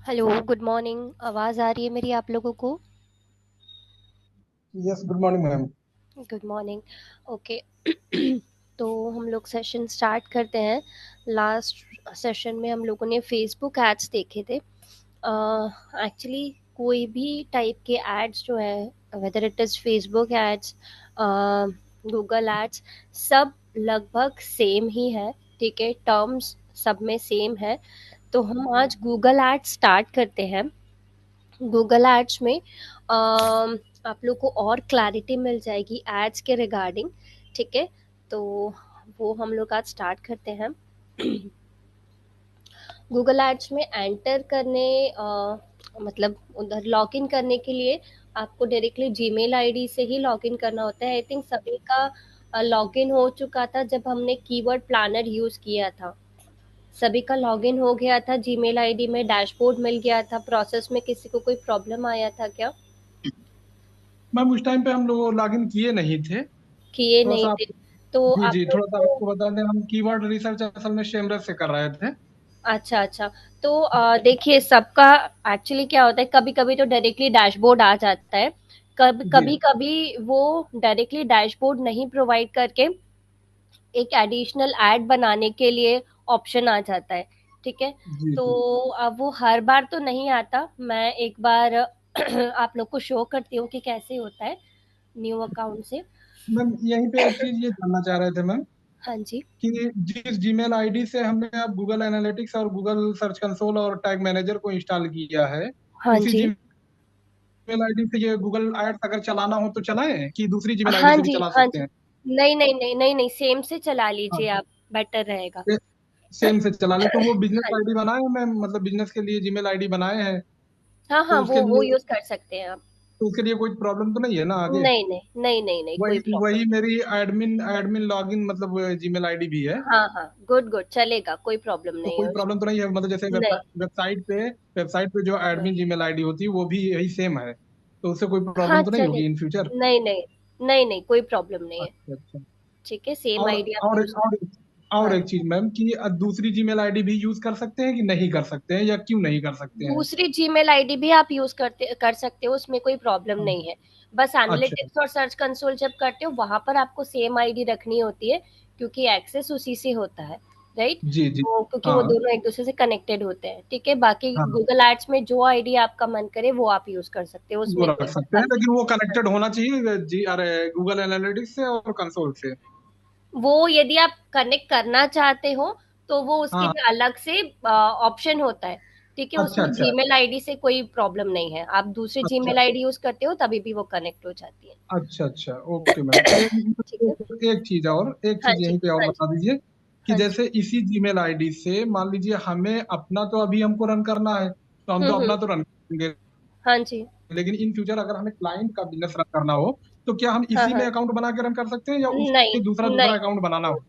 Hello, good morning. आवाज़ आ रही है मेरी आप लोगों को? Yes, good morning ma'am. Good morning. Okay. तो हम लोग सेशन स्टार्ट करते हैं। लास्ट सेशन में हम लोगों ने फेसबुक एड्स देखे थे। एक्चुअली कोई भी टाइप के एड्स जो है, whether it is Facebook ads, Google ads, सब लगभग सेम ही है। ठीक है, टर्म्स सब में सेम है। तो हम आज गूगल एड्स स्टार्ट करते हैं। गूगल एड्स में आप लोग को और क्लैरिटी मिल जाएगी एड्स के रिगार्डिंग। ठीक है, तो वो हम लोग आज स्टार्ट करते हैं। गूगल एड्स में एंटर करने मतलब उधर लॉगिन करने के लिए आपको डायरेक्टली जीमेल आईडी से ही लॉगिन करना होता है। आई थिंक सभी का लॉगिन हो चुका था जब हमने कीवर्ड प्लानर यूज़ किया था। सभी का लॉगिन हो गया था जीमेल आईडी में, डैशबोर्ड मिल गया था। प्रोसेस में किसी को कोई प्रॉब्लम आया था क्या? मैम उस टाइम पे हम लोग लॉगिन किए नहीं थे। किए थोड़ा नहीं सा आप। थे? तो जी आप जी, लोग थोड़ा सा को आपको बता दें, हम कीवर्ड रिसर्च असल में शेमरस से कर रहे थे। अच्छा अच्छा। तो देखिए सबका एक्चुअली क्या होता है, कभी कभी तो डायरेक्टली डैशबोर्ड आ जाता है। जी कभी कभी वो डायरेक्टली डैशबोर्ड नहीं प्रोवाइड करके एक एडिशनल ऐड बनाने के लिए ऑप्शन आ जाता है। ठीक है, जी तो जी। अब वो हर बार तो नहीं आता। मैं एक बार आप लोग को शो करती हूँ कि कैसे होता है न्यू अकाउंट से। मैम यहीं पे एक चीज ये जानना चाह रहे थे मैम, हाँ जी। कि जिस जीमेल आईडी से हमने अब गूगल एनालिटिक्स और गूगल सर्च कंसोल और टैग मैनेजर को इंस्टॉल किया है, हाँ उसी जी। जीमेल आईडी से ये गूगल एड्स अगर चलाना हो तो चलाएं, कि दूसरी जीमेल आईडी हाँ से भी जी। चला हाँ सकते जी। हैं? नहीं नहीं नहीं नहीं नहीं, सेम से चला लीजिए हाँ, आप, बेटर रहेगा। सेम से चला ले तो वो बिजनेस हाँ आईडी जी। बनाए हैं मैम, मतलब बिजनेस के लिए जीमेल आईडी बनाए हैं। हाँ तो हाँ, उसके वो लिए यूज कर सकते हैं आप। तो उसके लिए कोई प्रॉब्लम तो नहीं है ना आगे? नहीं नहीं नहीं नहीं नहीं, कोई वही प्रॉब्लम वही नहीं। मेरी एडमिन एडमिन लॉगिन मतलब जीमेल आईडी भी है। हाँ हाँ, गुड गुड, चलेगा, कोई प्रॉब्लम तो नहीं कोई है प्रॉब्लम उसमें। तो नहीं है, मतलब जैसे नहीं। वेबसाइट पे जो एडमिन जीमेल आईडी होती है वो भी यही सेम है, तो उससे कोई हाँ प्रॉब्लम तो नहीं होगी इन फ्यूचर? चलेगा, नहीं नहीं नहीं नहीं, कोई प्रॉब्लम नहीं है। अच्छा अच्छा। ठीक है, सेम और आईडी आप और यूज कर। और और हाँ, एक चीज मैम, कि दूसरी जीमेल आईडी भी यूज कर सकते हैं कि नहीं कर सकते हैं, या क्यों नहीं कर सकते हैं? दूसरी जीमेल आईडी भी आप यूज कर सकते हो, उसमें कोई प्रॉब्लम हाँ, नहीं है। बस अच्छा। एनालिटिक्स और सर्च कंसोल जब करते हो वहां पर आपको सेम आईडी रखनी होती है, क्योंकि एक्सेस उसी से होता है। राइट। जी जी। तो क्योंकि वो हाँ दोनों एक दूसरे से कनेक्टेड होते हैं। ठीक है, बाकी हाँ, गूगल एड्स में जो आईडी आपका मन करे वो आप यूज कर सकते हो, वो उसमें रख कोई सकते हैं, मसला नहीं। लेकिन वो कनेक्टेड होना चाहिए जी, अरे गूगल एनालिटिक्स से और कंसोल से। वो यदि आप कनेक्ट करना चाहते हो तो वो उसके हाँ, लिए अलग से ऑप्शन होता है। ठीक है, अच्छा उसमें अच्छा। जीमेल आईडी से कोई प्रॉब्लम नहीं है, आप दूसरी अच्छा जीमेल आईडी यूज करते हो तभी भी वो कनेक्ट हो जाती है। अच्छा अच्छा, ओके मैम। ठीक है। एक हाँ चीज जी। यहीं पे और हाँ जी। बता दीजिए, कि हाँ जी। जैसे इसी जीमेल आईडी से मान लीजिए हमें अपना तो अभी हमको रन करना है, तो हम तो हम्म। अपना तो रन करेंगे, हाँ जी। लेकिन इन फ्यूचर अगर हमें क्लाइंट का बिजनेस रन करना हो, तो क्या हम हाँ इसी में हाँ। अकाउंट बना के रन कर सकते हैं, या नहीं उसके दूसरा दूसरा नहीं अकाउंट बनाना हो?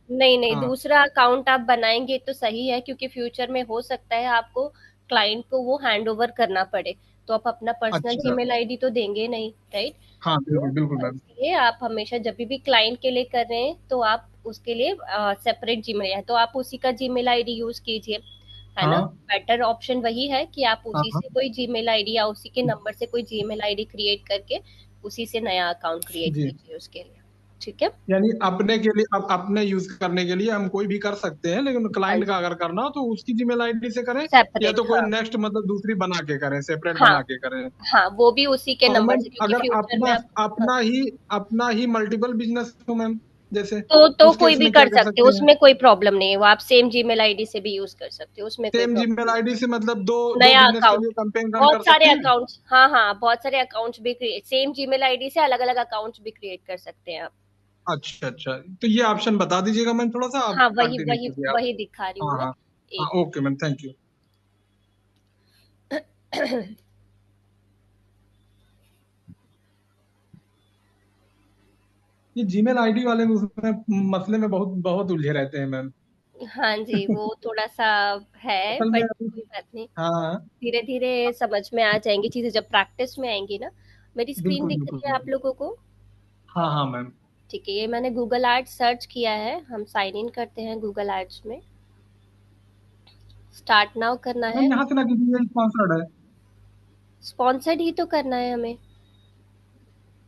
नहीं नहीं, हाँ, दूसरा अकाउंट आप बनाएंगे तो सही है, क्योंकि फ्यूचर में हो सकता है आपको क्लाइंट को वो हैंड ओवर करना पड़े। तो आप अपना पर्सनल अच्छा। जीमेल आईडी तो देंगे नहीं, राइट। हाँ, तो बिल्कुल बिल्कुल मैम। इसलिए आप हमेशा जब भी क्लाइंट के लिए कर रहे हैं तो आप उसके लिए सेपरेट जीमेल है तो आप उसी का जीमेल आईडी यूज कीजिए। है ना? हाँ बेटर ऑप्शन वही है कि आप हाँ उसी हाँ। से कोई जीमेल आईडी या उसी के नंबर से कोई जीमेल आईडी क्रिएट करके उसी से नया अकाउंट क्रिएट जी, कीजिए उसके लिए। ठीक है। यानी अपने के लिए, अब अपने यूज करने के लिए हम कोई भी कर सकते हैं, लेकिन हाँ क्लाइंट का जी। अगर करना हो तो उसकी जीमेल आईडी से करें, या सेपरेट, तो कोई हाँ। नेक्स्ट मतलब दूसरी बना के करें, सेपरेट हाँ बना के करें? हाँ, वो भी उसी के और नंबर मैम से, क्योंकि अगर फ्यूचर में अपना आप। हाँ, अपना ही मल्टीपल बिजनेस हो मैम, जैसे तो उस कोई केस भी में क्या कर कर सकते हो, सकते हैं? उसमें कोई प्रॉब्लम नहीं है। वो आप सेम जीमेल आईडी से भी यूज कर सकते हो, उसमें कोई सेम प्रॉब्लम जीमेल नहीं आईडी से मतलब दो है। दो नया बिजनेस के लिए अकाउंट, कैंपेन रन कर बहुत सारे सकते हैं? अकाउंट्स, हाँ हाँ, बहुत सारे अकाउंट्स भी क्रिएट, सेम जीमेल आईडी से अलग अलग अकाउंट्स भी क्रिएट कर सकते हैं आप। अच्छा अच्छा, तो ये ऑप्शन बता दीजिएगा मैम, थोड़ा सा आप हाँ, वही कंटिन्यू वही कीजिए आप। वही दिखा रही हूँ हाँ मैं। हाँ। हाँ, एक okay ma'am, thank you. Minute. ये जीमेल आईडी वाले में उसमें मसले में बहुत बहुत उलझे रहते हैं मैम। हाँ जी, वो थोड़ा सा है, असल में बट कोई बात नहीं। हाँ, धीरे धीरे समझ में आ जाएंगी चीजें जब प्रैक्टिस में आएंगी ना। मेरी स्क्रीन बिल्कुल दिख बिल्कुल रही है आप मैम। लोगों को? हाँ हाँ मैम। ठीक है, ये मैंने गूगल एड्स सर्च किया है, हम साइन इन करते हैं गूगल एड्स में। स्टार्ट नाउ करना है। मैम यहाँ से ना कीजिए, स्पॉन्सर्ड है। स्पॉन्सर्ड ही तो करना है हमें,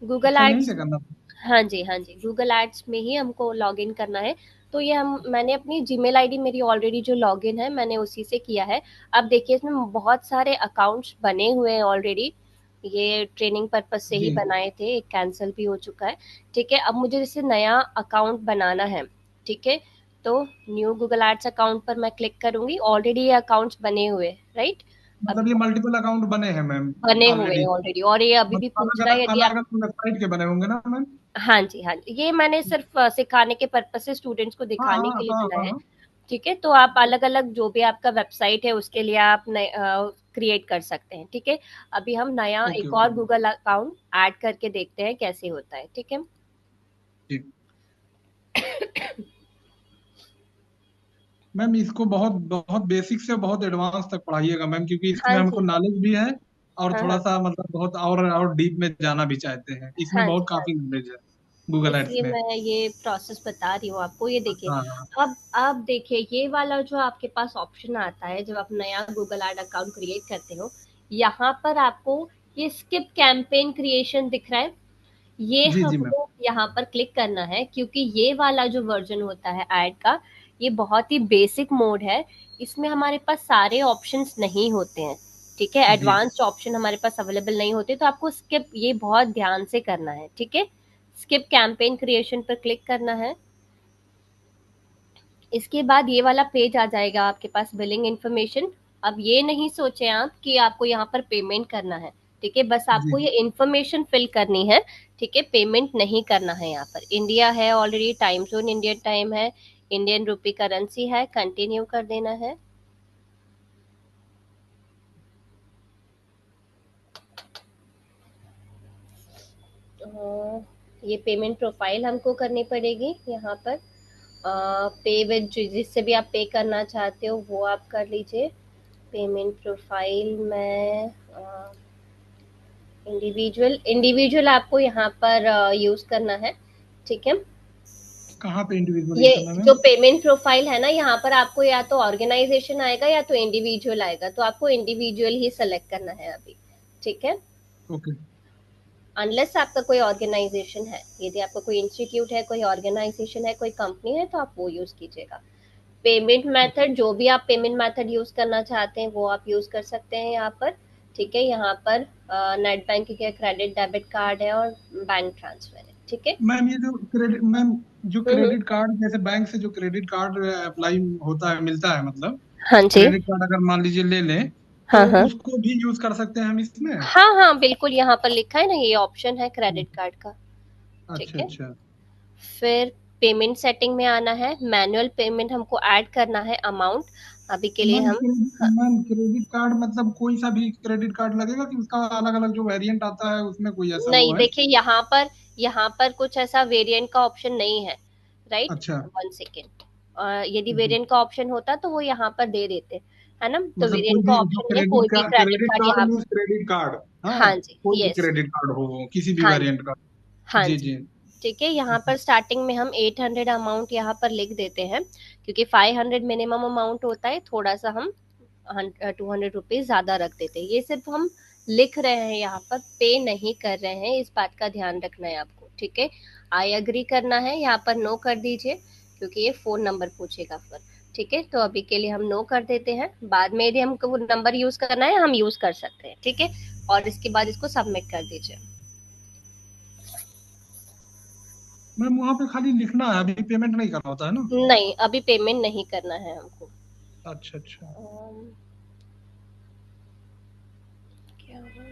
गूगल अच्छा, यहीं एड्स। से करना। हाँ जी, हाँ जी, गूगल एड्स में ही हमको लॉगिन करना है। तो ये हम मैंने अपनी जीमेल आईडी, मेरी ऑलरेडी जो लॉगिन है मैंने उसी से किया है। अब देखिए इसमें बहुत सारे अकाउंट्स बने हुए हैं ऑलरेडी, ये ट्रेनिंग पर्पज से ही जी, बनाए थे, एक कैंसिल भी हो चुका है। ठीक है, अब मुझे जैसे नया अकाउंट बनाना है, ठीक है, तो न्यू गूगल एड्स अकाउंट पर मैं क्लिक करूंगी, ऑलरेडी ये अकाउंट्स बने हुए, राइट। अभी मतलब ये मल्टीपल अकाउंट बने हैं मैम बने हुए हैं ऑलरेडी? ऑलरेडी, और ये अभी भी मतलब पूछ अलग रहा है अलग यदि अलग आप। अलग वेबसाइट के बने होंगे ना मैम? हाँ जी, हाँ जी, ये मैंने सिर्फ सिखाने के पर्पज से, स्टूडेंट्स को हाँ दिखाने हाँ के लिए हाँ बनाया है। हाँ। ठीक है, तो आप अलग अलग जो भी आपका वेबसाइट है उसके लिए आप क्रिएट कर सकते हैं। ठीक है, अभी हम नया ओके एक ओके। और गूगल अकाउंट ऐड करके देखते हैं कैसे होता है। ठीक है। जी मैम, इसको बहुत बहुत बेसिक से बहुत एडवांस तक पढ़ाइएगा मैम, क्योंकि हाँ इसमें हमको जी, हाँ नॉलेज भी है, और हाँ थोड़ा हाँ सा मतलब बहुत और डीप में जाना भी चाहते हैं, इसमें हाँ जी, बहुत हाँ काफी जी, नॉलेज है गूगल एड्स इसलिए में। मैं ये प्रोसेस बता रही हूँ आपको। ये देखिए, हाँ हाँ। अब देखिए ये वाला जो आपके पास ऑप्शन आता है जब आप नया गूगल एड अकाउंट क्रिएट करते हो, यहाँ पर आपको ये स्किप कैंपेन क्रिएशन दिख रहा है, ये जी जी मैम। हमको यहाँ पर क्लिक करना है, क्योंकि ये वाला जो वर्जन होता है ऐड का, ये बहुत ही बेसिक मोड है, इसमें हमारे पास सारे ऑप्शंस नहीं होते हैं। ठीक है, जी एडवांस्ड ऑप्शन हमारे पास अवेलेबल नहीं होते, तो आपको स्किप ये बहुत ध्यान से करना है। ठीक है, स्किप कैंपेन क्रिएशन पर क्लिक करना है। इसके बाद ये वाला पेज आ जाएगा आपके पास, बिलिंग इन्फॉर्मेशन। अब ये नहीं सोचें आप कि आपको यहाँ पर पेमेंट करना है। ठीक है, बस जी आपको ये इन्फॉर्मेशन फिल करनी है। ठीक है, पेमेंट नहीं करना है। यहाँ पर इंडिया है already, time zone Indian time है, इंडियन रुपी करेंसी है, कंटिन्यू कर देना है। ये पेमेंट प्रोफाइल हमको करनी पड़ेगी यहाँ पर। पे विद, जिससे भी आप पे करना चाहते हो वो आप कर लीजिए। पेमेंट प्रोफाइल में इंडिविजुअल इंडिविजुअल आपको यहाँ पर यूज करना है। ठीक है, कहाँ पे इंडिविजुअल ये यूज करना है जो मैम? पेमेंट प्रोफाइल है ना, यहाँ पर आपको या तो ऑर्गेनाइजेशन आएगा या तो इंडिविजुअल आएगा, तो आपको इंडिविजुअल ही सेलेक्ट करना है अभी। ठीक है, ओके। अनलेस आपका कोई ऑर्गेनाइजेशन है, यदि आपका कोई इंस्टीट्यूट है, कोई ऑर्गेनाइजेशन है, कोई कंपनी है, तो आप वो यूज कीजिएगा। पेमेंट मेथड, जो भी आप पेमेंट मेथड यूज करना चाहते हैं वो आप यूज कर सकते हैं यहाँ पर। ठीक है, यहाँ पर नेट बैंकिंग है, क्रेडिट डेबिट कार्ड है और बैंक ट्रांसफर है। ठीक है। मैम ये जो क्रेडिट मैम, जो हम्म। क्रेडिट कार्ड जैसे बैंक से जो क्रेडिट कार्ड अप्लाई होता है, मिलता है मतलब, हाँ जी। क्रेडिट कार्ड अगर मान लीजिए ले लें, तो हाँ हाँ उसको भी यूज कर सकते हैं हम इसमें? हाँ हाँ, बिल्कुल, यहाँ पर लिखा है ना, ये ऑप्शन है क्रेडिट कार्ड का। ठीक अच्छा है, अच्छा। फिर पेमेंट सेटिंग में आना है, मैनुअल पेमेंट हमको ऐड करना है अमाउंट। अभी के लिए हम, मैम क्रेडिट कार्ड मतलब कोई सा भी क्रेडिट कार्ड लगेगा कि उसका अलग अलग जो वेरिएंट आता है उसमें कोई ऐसा नहीं वो है? देखिए, यहाँ पर कुछ ऐसा वेरिएंट का ऑप्शन नहीं है, राइट। अच्छा। वन सेकेंड, यदि जी। वेरिएंट का ऑप्शन होता तो वो यहाँ पर दे देते, है ना। तो मतलब कोई वेरिएंट का भी जो ऑप्शन नहीं है, कोई भी क्रेडिट क्रेडिट कार्ड कार्ड यहाँ। मीन्स क्रेडिट कार्ड, हाँ, हाँ जी, कोई भी यस। क्रेडिट कार्ड हो किसी भी हाँ जी, वेरिएंट का। हाँ जी जी। जी। ठीक है, यहाँ पर स्टार्टिंग में हम 800 अमाउंट यहाँ पर लिख देते हैं, क्योंकि 500 मिनिमम अमाउंट होता है, थोड़ा सा हम 200 रुपीज ज्यादा रख देते हैं। ये सिर्फ हम लिख रहे हैं, यहाँ पर पे नहीं कर रहे हैं, इस बात का ध्यान रखना है आपको। ठीक है, आई अग्री करना है, यहाँ पर नो कर दीजिए, क्योंकि ये फोन नंबर पूछेगा फिर। ठीक है, तो अभी के लिए हम नो कर देते हैं, बाद में यदि हमको वो नंबर यूज करना है हम यूज कर सकते हैं। ठीक है, और इसके बाद इसको सबमिट कर दीजिए। मैम वहाँ पे खाली लिखना है, अभी पेमेंट नहीं करना होता है ना? नहीं, अभी पेमेंट नहीं करना है हमको। अच्छा अच्छा। अम, क्या हुआ?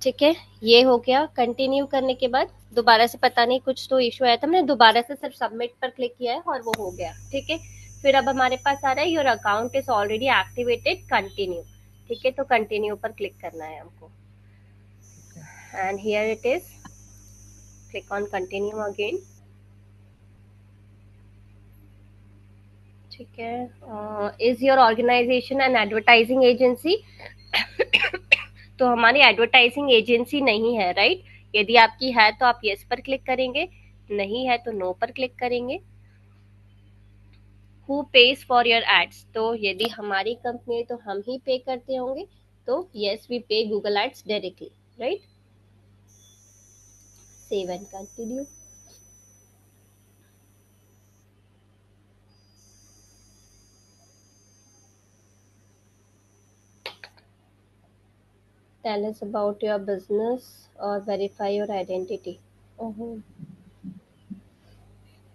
ठीक है, ये हो गया। कंटिन्यू करने के बाद दोबारा से पता नहीं कुछ तो इशू आया था, मैंने दोबारा से सिर्फ सबमिट पर क्लिक किया है और वो हो गया। ठीक है, फिर अब हमारे पास आ रहा है your account is already activated, continue. ठीक है, तो कंटिन्यू पर क्लिक करना है हमको, and here it is, click on continue again. ठीक है, is your organisation and advertising agency? तो हमारी एडवर्टाइजिंग एजेंसी नहीं है, राइट। यदि आपकी है तो आप यस पर क्लिक करेंगे, नहीं है तो नो पर क्लिक करेंगे। Who pays for your ads, तो यदि हमारी कंपनी है तो हम ही पे करते होंगे, तो yes we pay Google ads directly, right. Save and continue. Tell us about your business और वेरीफाई योर आइडेंटिटी। ओहो,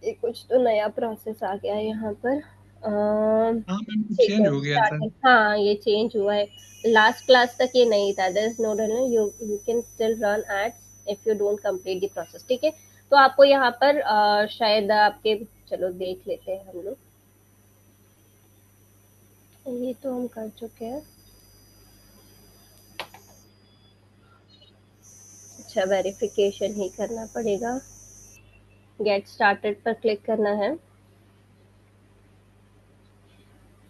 ये कुछ तो नया प्रोसेस आ गया है यहाँ पर। हाँ मैम, कुछ ठीक चेंज है, हो गया सर। स्टार्टिंग, हाँ ये चेंज हुआ है। लास्ट क्लास तक ये नहीं था, there is no you you can still run ads if you don't complete the process, ठीक है। तो आपको यहाँ पर शायद आपके, चलो देख लेते हैं हम लोग। ये तो हम कर चुके हैं। अच्छा, वेरिफिकेशन ही करना पड़ेगा। गेट स्टार्टेड पर क्लिक करना है।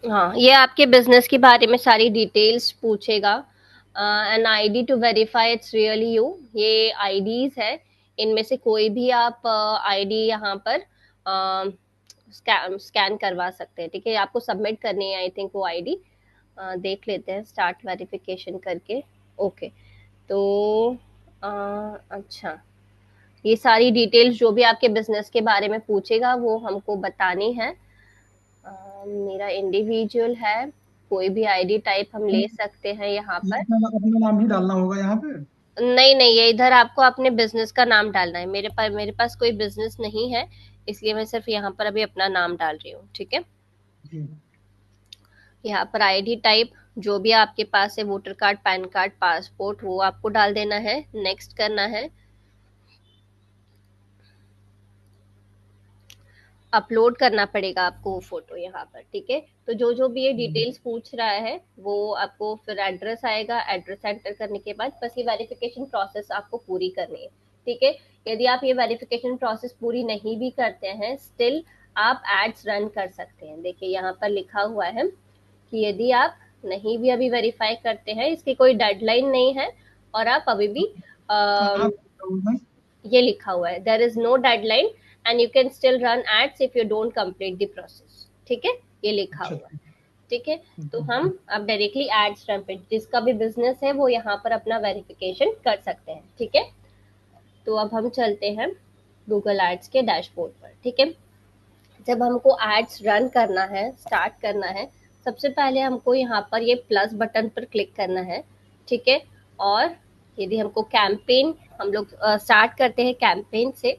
हाँ, ये आपके बिजनेस के बारे में सारी डिटेल्स पूछेगा। An ID to verify it's really you, ये आईडीज है, इनमें से कोई भी आप आईडी यहाँ पर स्कैन करवा सकते हैं, ठीक है। आपको सबमिट करनी है आई थिंक वो आईडी। देख लेते हैं स्टार्ट वेरिफिकेशन करके। ओके, तो अच्छा, ये सारी डिटेल्स जो भी आपके बिजनेस के बारे में पूछेगा वो हमको बतानी है। मेरा इंडिविजुअल है, कोई भी आईडी टाइप हम ले सकते हैं यहाँ ये पर। अपना अपना नाम ही डालना होगा यहाँ पे। नहीं नहीं, ये इधर आपको अपने बिजनेस का नाम डालना है। मेरे पास कोई बिजनेस नहीं है, इसलिए मैं सिर्फ यहाँ पर अभी अपना नाम डाल रही हूँ, ठीक है। जी। यहाँ पर आईडी टाइप जो भी आपके पास है, voter card, pan card, passport, वो आपको डाल देना है। नेक्स्ट करना है। अपलोड करना पड़ेगा आपको वो फोटो यहाँ पर, ठीक है। तो जो जो भी ये डिटेल्स पूछ रहा है वो आपको, फिर एड्रेस आएगा, एड्रेस एंटर करने के बाद बस ये वेरिफिकेशन प्रोसेस आपको पूरी करनी है, ठीक है। यदि आप ये वेरिफिकेशन प्रोसेस पूरी नहीं भी करते हैं, स्टिल आप एड्स रन कर सकते हैं। देखिए यहाँ पर लिखा हुआ है कि यदि आप नहीं भी अभी वेरीफाई करते हैं, इसकी कोई डेडलाइन नहीं है, और आप अभी भी कहाँ अम, पे होगा? ये लिखा हुआ है, there is no deadline and you can still run ads if you don't complete the process, ठीक है, ये लिखा अच्छा। हुआ है, ठीक है। तो हम अब डायरेक्टली एड्स रन पे, जिसका भी बिजनेस है वो यहाँ पर अपना वेरिफिकेशन कर सकते हैं, ठीक है। तो अब हम चलते हैं गूगल एड्स के डैशबोर्ड पर, ठीक है। जब हमको एड्स रन करना है, स्टार्ट करना है, सबसे पहले हमको यहाँ पर ये प्लस बटन पर क्लिक करना है, ठीक है। और यदि हमको कैंपेन, हम लोग स्टार्ट करते हैं कैंपेन से,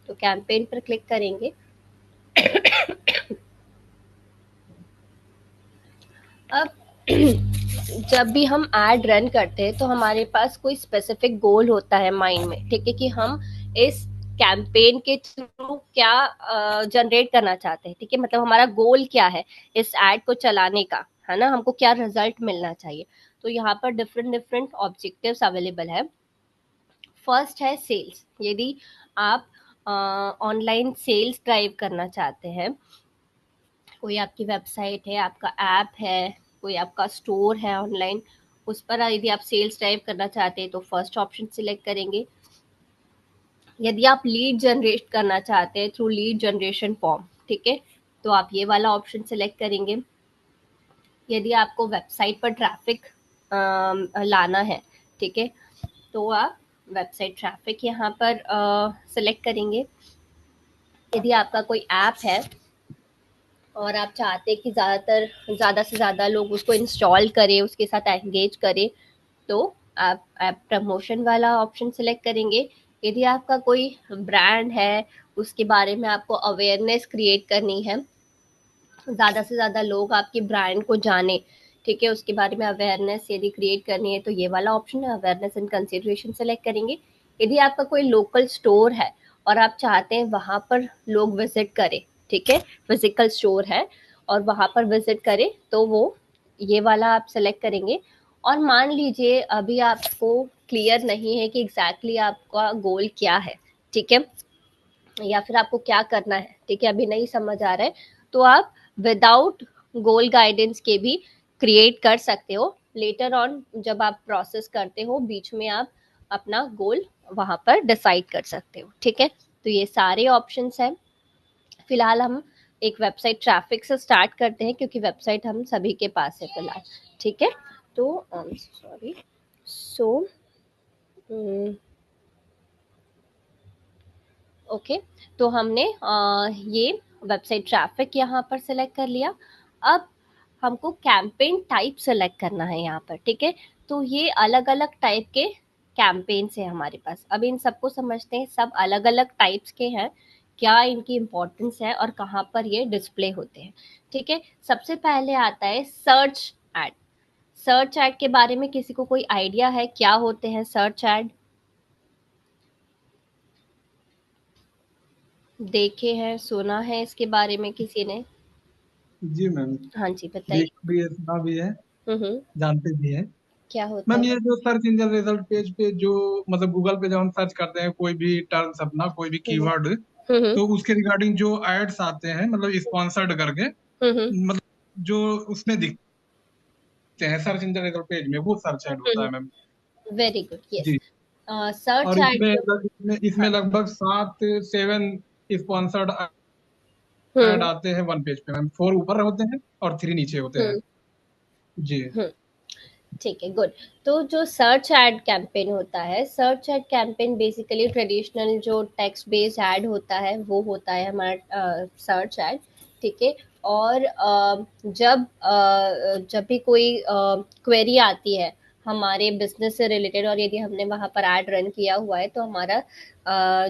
तो कैंपेन पर क्लिक करेंगे। अब जब भी हम एड रन करते हैं तो हमारे पास कोई स्पेसिफिक गोल होता है माइंड में, ठीक है, कि हम इस कैंपेन के थ्रू क्या जनरेट करना चाहते हैं, ठीक है। मतलब हमारा गोल क्या है इस एड को चलाने का, है ना, हमको क्या रिजल्ट मिलना चाहिए। तो यहाँ पर डिफरेंट डिफरेंट ऑब्जेक्टिव्स अवेलेबल है। फर्स्ट है सेल्स, यदि आप ऑनलाइन सेल्स ड्राइव करना चाहते हैं, कोई आपकी वेबसाइट है, आपका ऐप है, कोई आपका स्टोर है ऑनलाइन, उस पर यदि आप सेल्स ड्राइव करना चाहते हैं तो फर्स्ट ऑप्शन सिलेक्ट करेंगे। यदि आप लीड जनरेट करना चाहते हैं थ्रू लीड जनरेशन फॉर्म, ठीक है, तो आप ये वाला ऑप्शन सिलेक्ट करेंगे। यदि आपको वेबसाइट पर ट्रैफिक लाना है, ठीक है, तो आप वेबसाइट ट्रैफिक यहाँ पर सिलेक्ट करेंगे। यदि आपका कोई ऐप है और आप चाहते हैं कि ज़्यादा से ज़्यादा लोग उसको इंस्टॉल करें, उसके साथ एंगेज करें, तो आप ऐप प्रमोशन वाला ऑप्शन सेलेक्ट करेंगे। यदि आपका कोई ब्रांड है, उसके बारे में आपको अवेयरनेस क्रिएट करनी है, ज़्यादा से ज़्यादा लोग आपके ब्रांड को जाने, ठीक है, उसके बारे में अवेयरनेस यदि क्रिएट करनी है तो ये वाला ऑप्शन है, अवेयरनेस एंड कंसिडरेशन सेलेक्ट करेंगे। यदि आपका कोई लोकल स्टोर है और आप चाहते हैं वहाँ पर लोग विजिट करें, ठीक है, फिजिकल स्टोर है और वहाँ पर विजिट करें, तो वो ये वाला आप सेलेक्ट करेंगे। और मान लीजिए अभी आपको क्लियर नहीं है कि एग्जैक्टली आपका गोल क्या है, ठीक है, या फिर आपको क्या करना है, ठीक है, अभी नहीं समझ आ रहा है, तो आप विदाउट गोल गाइडेंस के भी क्रिएट कर सकते हो। लेटर ऑन जब आप प्रोसेस करते हो बीच में आप अपना गोल वहां पर डिसाइड कर सकते हो, ठीक है। तो ये सारे ऑप्शंस हैं। फिलहाल हम एक वेबसाइट ट्रैफिक से स्टार्ट करते हैं, क्योंकि वेबसाइट हम सभी के पास है फिलहाल, ठीक है। तो सॉरी, सो ओके, तो हमने ये वेबसाइट ट्रैफिक यहाँ पर सिलेक्ट कर लिया। अब हमको कैंपेन टाइप सेलेक्ट करना है यहाँ पर, ठीक है। तो ये अलग अलग टाइप के कैंपेन्स है हमारे पास। अब इन सबको समझते हैं, सब अलग अलग टाइप्स के हैं, क्या इनकी इम्पोर्टेंस है और कहाँ पर ये डिस्प्ले होते हैं, ठीक है। सबसे पहले आता है सर्च एड। सर्च एड के बारे में किसी को कोई आइडिया है क्या होते हैं सर्च एड? देखे हैं, सुना है इसके बारे में किसी ने? जी मैम, हाँ जी, बताइए। देखा भी है, सुना भी है, हम्म। जानते भी हैं। क्या होता मैम है? ये जो सर्च इंजन रिजल्ट पेज पे जो मतलब गूगल पे जब हम सर्च करते हैं कोई भी टर्म्स अपना कोई भी हम्म। कीवर्ड, हम्म। तो उसके रिगार्डिंग जो एड्स आते हैं मतलब स्पॉन्सर्ड करके, हम्म। मतलब जो उसमें दिखते हैं सर्च इंजन रिजल्ट पेज में, वो सर्च ऐड होता है मैम। Very good, yes. जी। सर्च और एड इसमें जो, इसमें हाँ, लगभग 7 7 स्पॉन्सर्ड ऐड हम्म। आते हैं वन पेज पे मैम। 4 ऊपर होते हैं और 3 नीचे होते हैं। हम्म। जी। हम्म। ठीक है, गुड। तो जो सर्च एड कैंपेन होता है, search ad campaign basically traditional जो टेक्स्ट बेस्ड एड होता है वो होता है हमारा सर्च एड, ठीक है। और जब भी कोई क्वेरी आती है हमारे बिजनेस से रिलेटेड, और यदि हमने वहां पर एड रन किया हुआ है, तो हमारा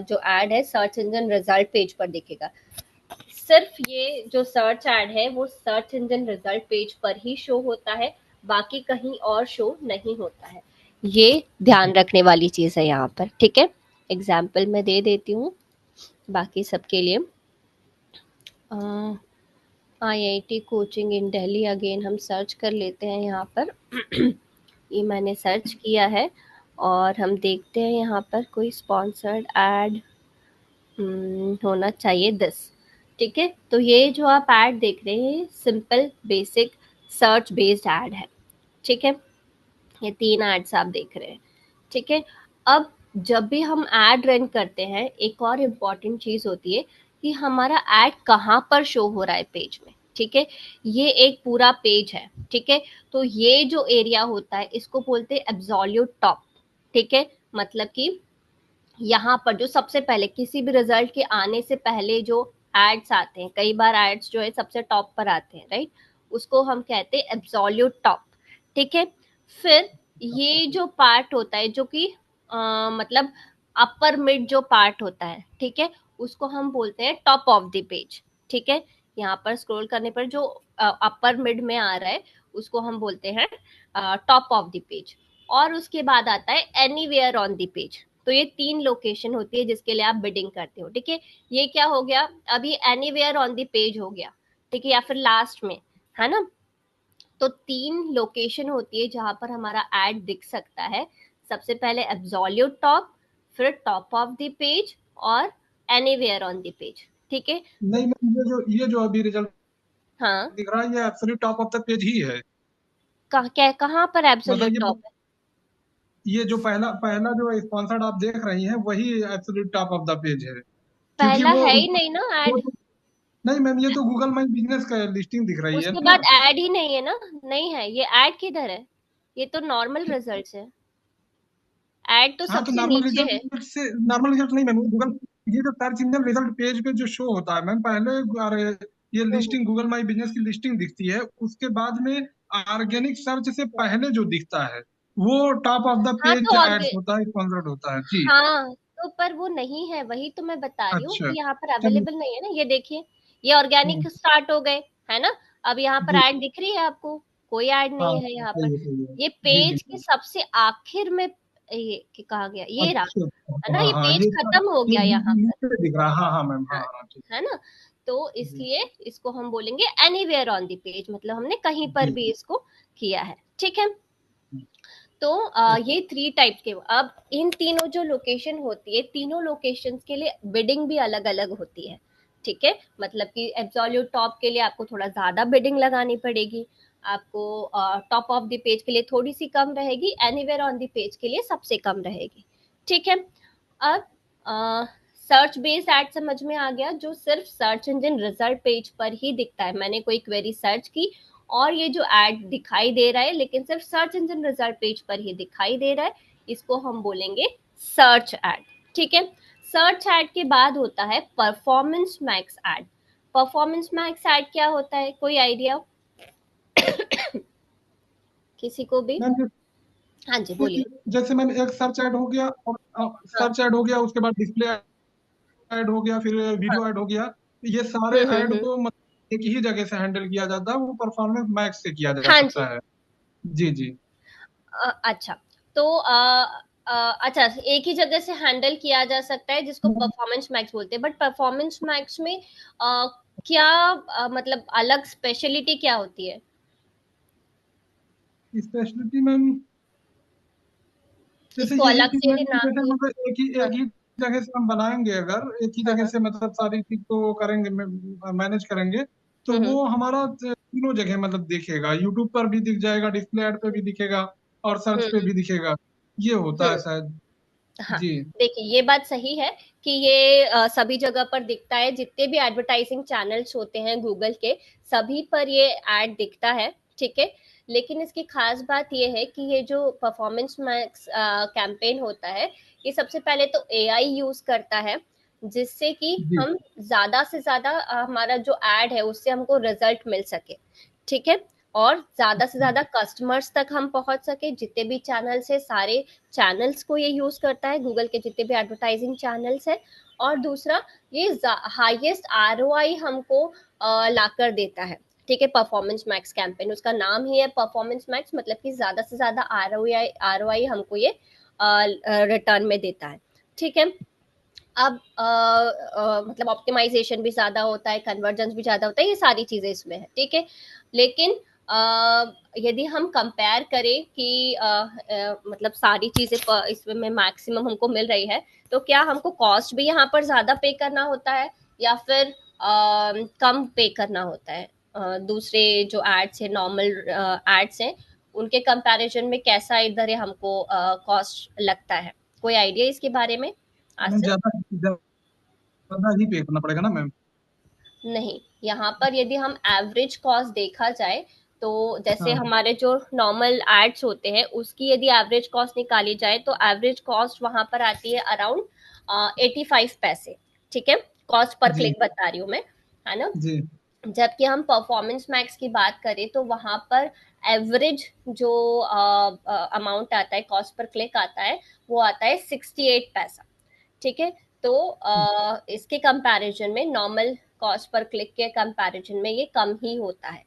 जो एड है सर्च इंजन रिजल्ट पेज पर दिखेगा। सिर्फ ये जो सर्च एड है वो सर्च इंजन रिजल्ट पेज पर ही शो होता है, बाकी कहीं और शो नहीं होता है। ये ध्यान रखने वाली चीज है यहाँ पर, ठीक है। एग्जाम्पल मैं दे देती हूँ बाकी सबके लिए। IIT कोचिंग इन दिल्ली, अगेन हम सर्च कर लेते हैं यहाँ पर। ये मैंने सर्च किया है और हम देखते हैं यहाँ पर कोई स्पॉन्सर्ड एड होना चाहिए 10, ठीक है। तो ये जो आप ऐड देख रहे हैं simple basic search based add है, ठीक है। ये 3 एड्स आप देख रहे हैं, ठीक है। अब जब भी हम ऐड रन करते हैं, एक और इम्पॉर्टेंट चीज होती है कि हमारा ऐड कहाँ पर शो हो रहा है पेज में, ठीक है। ये एक पूरा पेज है, ठीक है। तो ये जो एरिया होता है इसको बोलते हैं एब्सोल्यूट टॉप, ठीक है। मतलब कि यहाँ पर जो सबसे पहले किसी भी रिजल्ट के आने से पहले जो एड्स आते हैं, कई बार एड्स जो है सबसे टॉप पर आते हैं, राइट, उसको हम कहते हैं एब्सोल्यूट टॉप, ठीक है। फिर ये जो पार्ट होता है जो कि मतलब अपर मिड जो पार्ट होता है, ठीक है, उसको हम बोलते हैं टॉप ऑफ द पेज, ठीक है। यहाँ पर स्क्रॉल करने पर जो अपर मिड में आ रहा है उसको हम बोलते हैं टॉप ऑफ द पेज। और उसके बाद आता है एनीवेयर ऑन द पेज। तो ये 3 लोकेशन होती है जिसके लिए आप बिडिंग करते हो, ठीक है। ये क्या हो गया, अभी एनीवेयर ऑन द पेज हो गया, ठीक है, या फिर लास्ट में, है ना। तो 3 लोकेशन होती है जहां पर हमारा एड दिख सकता है। सबसे पहले एब्सोल्यूट टॉप, फिर टॉप ऑफ द पेज, और एनीवेयर ऑन द पेज, ठीक है। नहीं मैम, ये जो अभी रिजल्ट हाँ, दिख रहा है ये absolute top of the page ही है। कहाँ पर मतलब एब्सोल्यूट टॉप है? ये जो पहला पहला जो स्पॉन्सर्ड आप देख रही हैं वही absolute top of the page है। क्योंकि पहला वो है ही नहीं ना वो ऐड। तो, नहीं मैम, ये तो गूगल माई बिजनेस का लिस्टिंग दिख रही है उसके ना। बाद ऐड ही नहीं है ना, नहीं है, ये ऐड किधर है? ये तो नॉर्मल रिजल्ट्स है, ऐड तो हाँ तो सबसे नीचे है। नॉर्मल रिजल्ट नहीं मैम, गूगल ये जो सर्च इंजन रिजल्ट पेज पे जो शो होता है मैम, पहले अरे ये हम्म। लिस्टिंग गूगल माई बिजनेस की लिस्टिंग दिखती है, उसके बाद में ऑर्गेनिक सर्च से पहले जो दिखता है वो टॉप ऑफ द हाँ पेज तो एड्स होता है, स्पॉन्सर्ड होता है जी। हाँ तो पर वो नहीं है, वही तो मैं बता रही हूँ अच्छा। कि यहाँ पर चलिए। अवेलेबल नहीं है ना। ये देखिए, ये ऑर्गेनिक हम्म, स्टार्ट हो गए, है ना। अब यहाँ पर जी। ऐड दिख रही है आपको? कोई ऐड हाँ नहीं है यहाँ पर। सही है। ये जी जी पेज के जी। सबसे आखिर में ये कहा गया, ये रहा, अच्छा है अच्छा, ना। हाँ ये हाँ, पेज खत्म हो ये गया यहाँ पर, नीचे दिख रहा, हाँ हाँ मैम, हाँ हाँ, हाँ ठीक। है ना। तो जी इसलिए इसको हम बोलेंगे एनीवेयर ऑन द पेज, मतलब हमने कहीं पर जी भी इसको किया है, ठीक है। जी। तो ओके। ये 3 टाइप के। अब इन तीनों जो लोकेशन होती है, तीनों लोकेशंस के लिए बिडिंग भी अलग अलग होती है, ठीक है। मतलब कि एब्सोल्यूट टॉप के लिए आपको थोड़ा ज्यादा बिडिंग लगानी पड़ेगी, आपको टॉप ऑफ द पेज के लिए थोड़ी सी कम रहेगी, एनीवेयर ऑन द पेज के लिए सबसे कम रहेगी, ठीक है। अब सर्च बेस्ड एड समझ में आ गया, जो सिर्फ सर्च इंजन रिजल्ट पेज पर ही दिखता है। मैंने कोई क्वेरी सर्च की और ये जो एड दिखाई दे रहा है लेकिन सिर्फ सर्च इंजन रिजल्ट पेज पर ही दिखाई दे रहा है, इसको हम बोलेंगे सर्च एड। ठीक है। सर्च एड के बाद होता है performance max ad. Performance max ad क्या होता है, कोई आइडिया किसी को भी? मैम हाँ जी जैसे बोलिए। जैसे मैम एक सर्च ऐड हो गया, और हाँ। सर्च ऐड हो गया, उसके बाद डिस्प्ले ऐड हो गया, फिर हाँ। वीडियो ऐड हो गया। ये सारे ऐड हम्म। को मतलब एक ही जगह से हैंडल किया जाता है, वो परफॉर्मेंस मैक्स से किया जा हाँ जी। सकता है। जी जी। अच्छा, तो अच्छा, एक ही जगह से हैंडल किया जा सकता है जिसको परफॉर्मेंस मैक्स बोलते हैं, बट परफॉर्मेंस मैक्स में क्या मतलब अलग स्पेशलिटी क्या होती है? स्पेशलिटी मैम, जैसे इसको यही अलग चीज से मैम, ही कि नाम जैसे दिया। मतलब हाँ। एक ही जगह से हम बनाएंगे, अगर एक ही हाँ। जगह हाँ। से मतलब सारी चीज को करेंगे, मैनेज करेंगे, तो हम्म। वो हमारा तीनों जगह मतलब दिखेगा, यूट्यूब पर भी दिख जाएगा, डिस्प्ले ऐड पे भी दिखेगा, और सर्च पे हम्म। भी दिखेगा। ये होता है हम्म। शायद। हाँ, जी। देखिए ये बात सही है कि ये सभी जगह पर दिखता है, जितने भी एडवर्टाइजिंग चैनल्स होते हैं गूगल के, सभी पर ये ऐड दिखता है। ठीक है। लेकिन इसकी खास बात ये है कि ये जो परफॉर्मेंस मैक्स कैंपेन होता है, ये सबसे पहले तो एआई यूज करता है, जिससे कि जी हम ज्यादा से ज्यादा हमारा जो एड है उससे हमको रिजल्ट मिल सके। ठीक है। और ज्यादा से ज्यादा कस्टमर्स तक हम पहुंच सके, जितने भी चैनल्स है सारे चैनल्स को ये यूज करता है, गूगल के जितने भी एडवर्टाइजिंग चैनल्स है। और दूसरा, ये हाईएस्ट आरओआई हमको लाकर देता है। ठीक है। परफॉर्मेंस मैक्स कैंपेन, उसका नाम ही है परफॉर्मेंस मैक्स, मतलब कि ज्यादा से ज्यादा आरओआई हमको ये रिटर्न में देता है। ठीक है। अब मतलब ऑप्टिमाइजेशन भी ज्यादा होता है, कन्वर्जेंस भी ज्यादा होता है, ये सारी चीजें इसमें है। ठीक है। लेकिन यदि हम कंपेयर करें कि मतलब सारी चीजें इसमें मैक्सिमम हमको मिल रही है, तो क्या हमको कॉस्ट भी यहाँ पर ज्यादा पे करना होता है या फिर कम पे करना होता है? दूसरे जो एड्स है, नॉर्मल एड्स हैं, उनके कंपैरिजन में कैसा इधर है हमको कॉस्ट लगता है? कोई आइडिया इसके बारे में मैम, आसिफ? ज्यादा ही पे करना पड़ेगा ना मैम। नहीं, यहाँ पर यदि हम एवरेज कॉस्ट देखा जाए, तो जैसे हाँ। हमारे जो नॉर्मल एड्स होते हैं उसकी यदि एवरेज कॉस्ट निकाली जाए, तो एवरेज कॉस्ट वहां पर आती है अराउंड 85 पैसे। ठीक है। कॉस्ट पर जी क्लिक बता रही हूँ मैं, है ना? जी। जबकि हम परफॉर्मेंस मैक्स की बात करें तो वहां पर एवरेज जो अमाउंट आता है, कॉस्ट पर क्लिक आता है, वो आता है 68 पैसा। ठीक है। तो इसके कंपैरिजन में, नॉर्मल कॉस्ट पर क्लिक के कंपैरिजन में, ये कम ही होता है।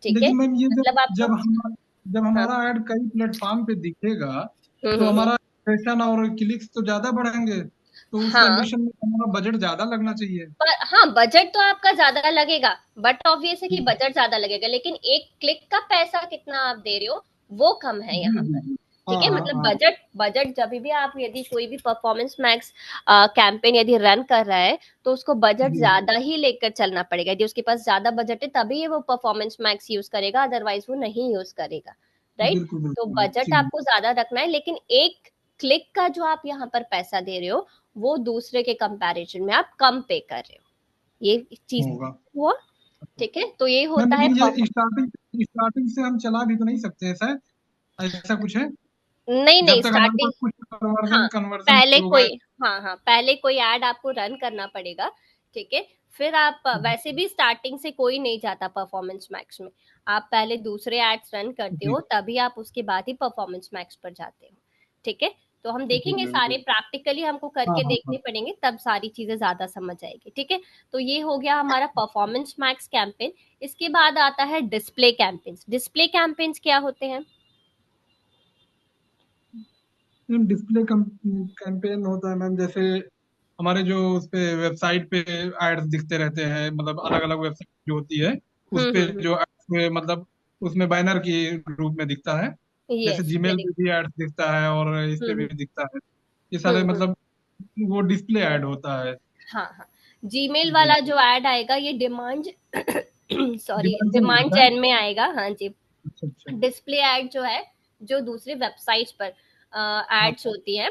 ठीक है। लेकिन मैम ये जब मतलब आपको। जब हाँ। हमारा ऐड कई प्लेटफॉर्म पे दिखेगा, तो हम्म। हमारा impression और क्लिक्स तो ज्यादा बढ़ेंगे, तो उस हाँ, कंडीशन में हमारा बजट ज्यादा लगना चाहिए। पर हाँ, बजट तो आपका ज्यादा लगेगा, बट ऑब्वियस है कि जी बजट ज्यादा लगेगा, लेकिन एक क्लिक का पैसा कितना आप दे रहे हो वो कम है जी यहाँ जी पर। जी। हाँ ठीक है। हाँ मतलब हाँ। बजट बजट जब भी आप यदि कोई भी परफॉर्मेंस मैक्स कैंपेन यदि रन कर रहा है, तो उसको बजट जी। ज्यादा ही लेकर चलना पड़ेगा। यदि उसके पास ज्यादा बजट है तभी ये वो परफॉर्मेंस मैक्स यूज करेगा, अदरवाइज वो नहीं यूज करेगा। राइट। बिल्कुल तो बिल्कुल बजट जी। आपको ज्यादा रखना है, लेकिन एक क्लिक का जो आप यहाँ पर पैसा दे रहे हो, वो दूसरे के कंपैरिजन में आप कम पे कर रहे हो। ये चीज होगा। हुआ। ठीक है। तो ये मैम होता है लेकिन ये स्टार्टिंग स्टार्टिंग से हम चला भी तो नहीं सकते हैं सर, ऐसा कुछ है? नहीं जब नहीं, तक हमारे पास स्टार्टिंग। कुछ हाँ, कन्वर्जन कन्वर्जन पहले नहीं होगा। कोई हाँ हाँ, पहले कोई ऐड आपको रन करना पड़ेगा। ठीक है। फिर आप वैसे भी स्टार्टिंग से कोई नहीं जाता परफॉर्मेंस मैक्स में, आप पहले दूसरे एड्स रन करते जी हो, तभी आप उसके बाद ही परफॉर्मेंस मैक्स पर जाते हो। ठीक है। तो हम जी देखेंगे मैम सारे, जी। प्रैक्टिकली हमको हाँ करके हाँ हाँ। देखने पड़ेंगे, तब सारी चीजें ज्यादा समझ आएगी। ठीक है। तो ये हो गया हमारा परफॉर्मेंस मैक्स कैंपेन। इसके बाद आता है डिस्प्ले कैंपेन्स। डिस्प्ले कैंपेन्स क्या होते हैं? मैम डिस्प्ले कैंपेन होता है मैम, जैसे हमारे जो उस पे वेबसाइट पे एड्स दिखते रहते हैं, मतलब अलग अलग वेबसाइट जो होती है, उस पे हम्म। जो एड्स में मतलब उसमें बैनर की रूप में दिखता है। जैसे यस, जीमेल वेरी पे भी एड्स दिखता है, और इस पे भी गुड। दिखता है। ये सारे हम्म। मतलब वो डिस्प्ले ऐड होता है। हाँ हाँ। जीमेल जी। वाला जो ऐड आएगा ये डिमांड सॉरी, डिमांड से डिमांड मिलता है। जेन में आएगा। हाँ जी। अच्छा अच्छा। डिस्प्ले ऐड जो है, जो दूसरे वेबसाइट्स पर हाँ एड्स होती हैं,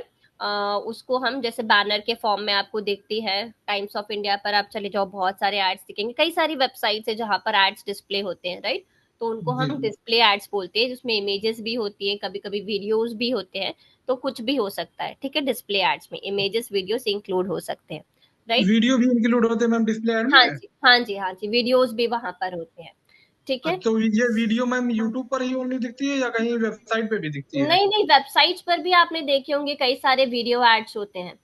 उसको हम जैसे बैनर के फॉर्म में आपको दिखती है, टाइम्स ऑफ इंडिया पर आप चले जाओ, बहुत सारे एड्स दिखेंगे, कई सारी वेबसाइट्स है जहां पर एड्स डिस्प्ले होते हैं, राइट। तो उनको जी हम जी। डिस्प्ले एड्स बोलते हैं, जिसमें इमेजेस भी होती है, कभी कभी वीडियोस भी होते हैं, तो कुछ भी हो सकता है, ठीक है। डिस्प्ले एड्स में इमेजेस वीडियोस इंक्लूड हो सकते हैं, राइट। वीडियो भी इंक्लूड होते हैं मैम डिस्प्ले ऐड हाँ में? जी, हाँ जी, हाँ जी, वीडियोस भी वहां पर होते हैं, ठीक है। अच्छा, तो ये वीडियो मैम यूट्यूब पर ही ओनली दिखती है या कहीं वेबसाइट पे भी दिखती है? नहीं नहीं, वेबसाइट्स पर भी आपने देखे होंगे, कई सारे वीडियो एड्स होते हैं,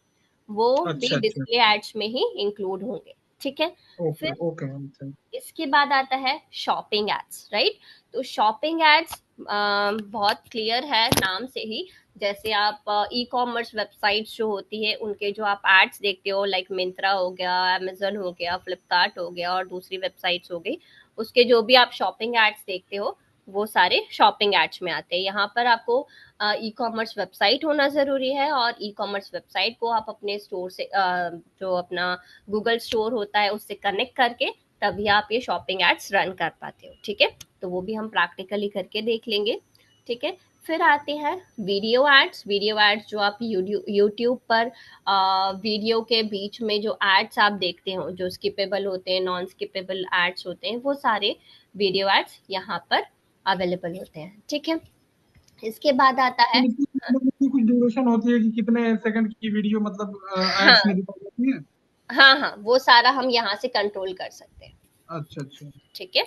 वो भी अच्छा अच्छा। डिस्प्ले एड्स में ही इंक्लूड होंगे, ठीक है। ओके फिर ओके मैम। इसके बाद आता है शॉपिंग एड्स, राइट। तो शॉपिंग एड्स बहुत क्लियर है नाम से ही। जैसे आप ई कॉमर्स वेबसाइट्स जो होती है, उनके जो आप एड्स देखते हो, लाइक मिंत्रा हो गया, अमेजन हो गया, फ्लिपकार्ट हो गया, और दूसरी वेबसाइट्स हो गई, उसके जो भी आप शॉपिंग एड्स देखते हो, वो सारे शॉपिंग एड्स में आते हैं। यहाँ पर आपको ई कॉमर्स वेबसाइट होना जरूरी है, और ई कॉमर्स वेबसाइट को आप अपने स्टोर से जो अपना गूगल स्टोर होता है उससे कनेक्ट करके तभी आप ये शॉपिंग एड्स रन कर पाते हो, ठीक है। तो वो भी हम प्रैक्टिकली करके देख लेंगे, ठीक है। फिर आते हैं वीडियो एड्स। वीडियो एड्स जो आप यूट्यूब पर वीडियो के बीच में जो एड्स आप देखते हो, जो स्किपेबल होते हैं, नॉन स्किपेबल एड्स होते हैं, वो सारे वीडियो एड्स यहाँ पर अवेलेबल होते हैं, ठीक है। इसके बाद आता है, इनकी मतलब इनकी कुछ ड्यूरेशन होती है कि कितने सेकंड की वीडियो मतलब एड्स में हाँ दिखाई जाती है? हाँ हाँ, वो सारा हम यहाँ से कंट्रोल कर सकते हैं, अच्छा अच्छा। ठीक है।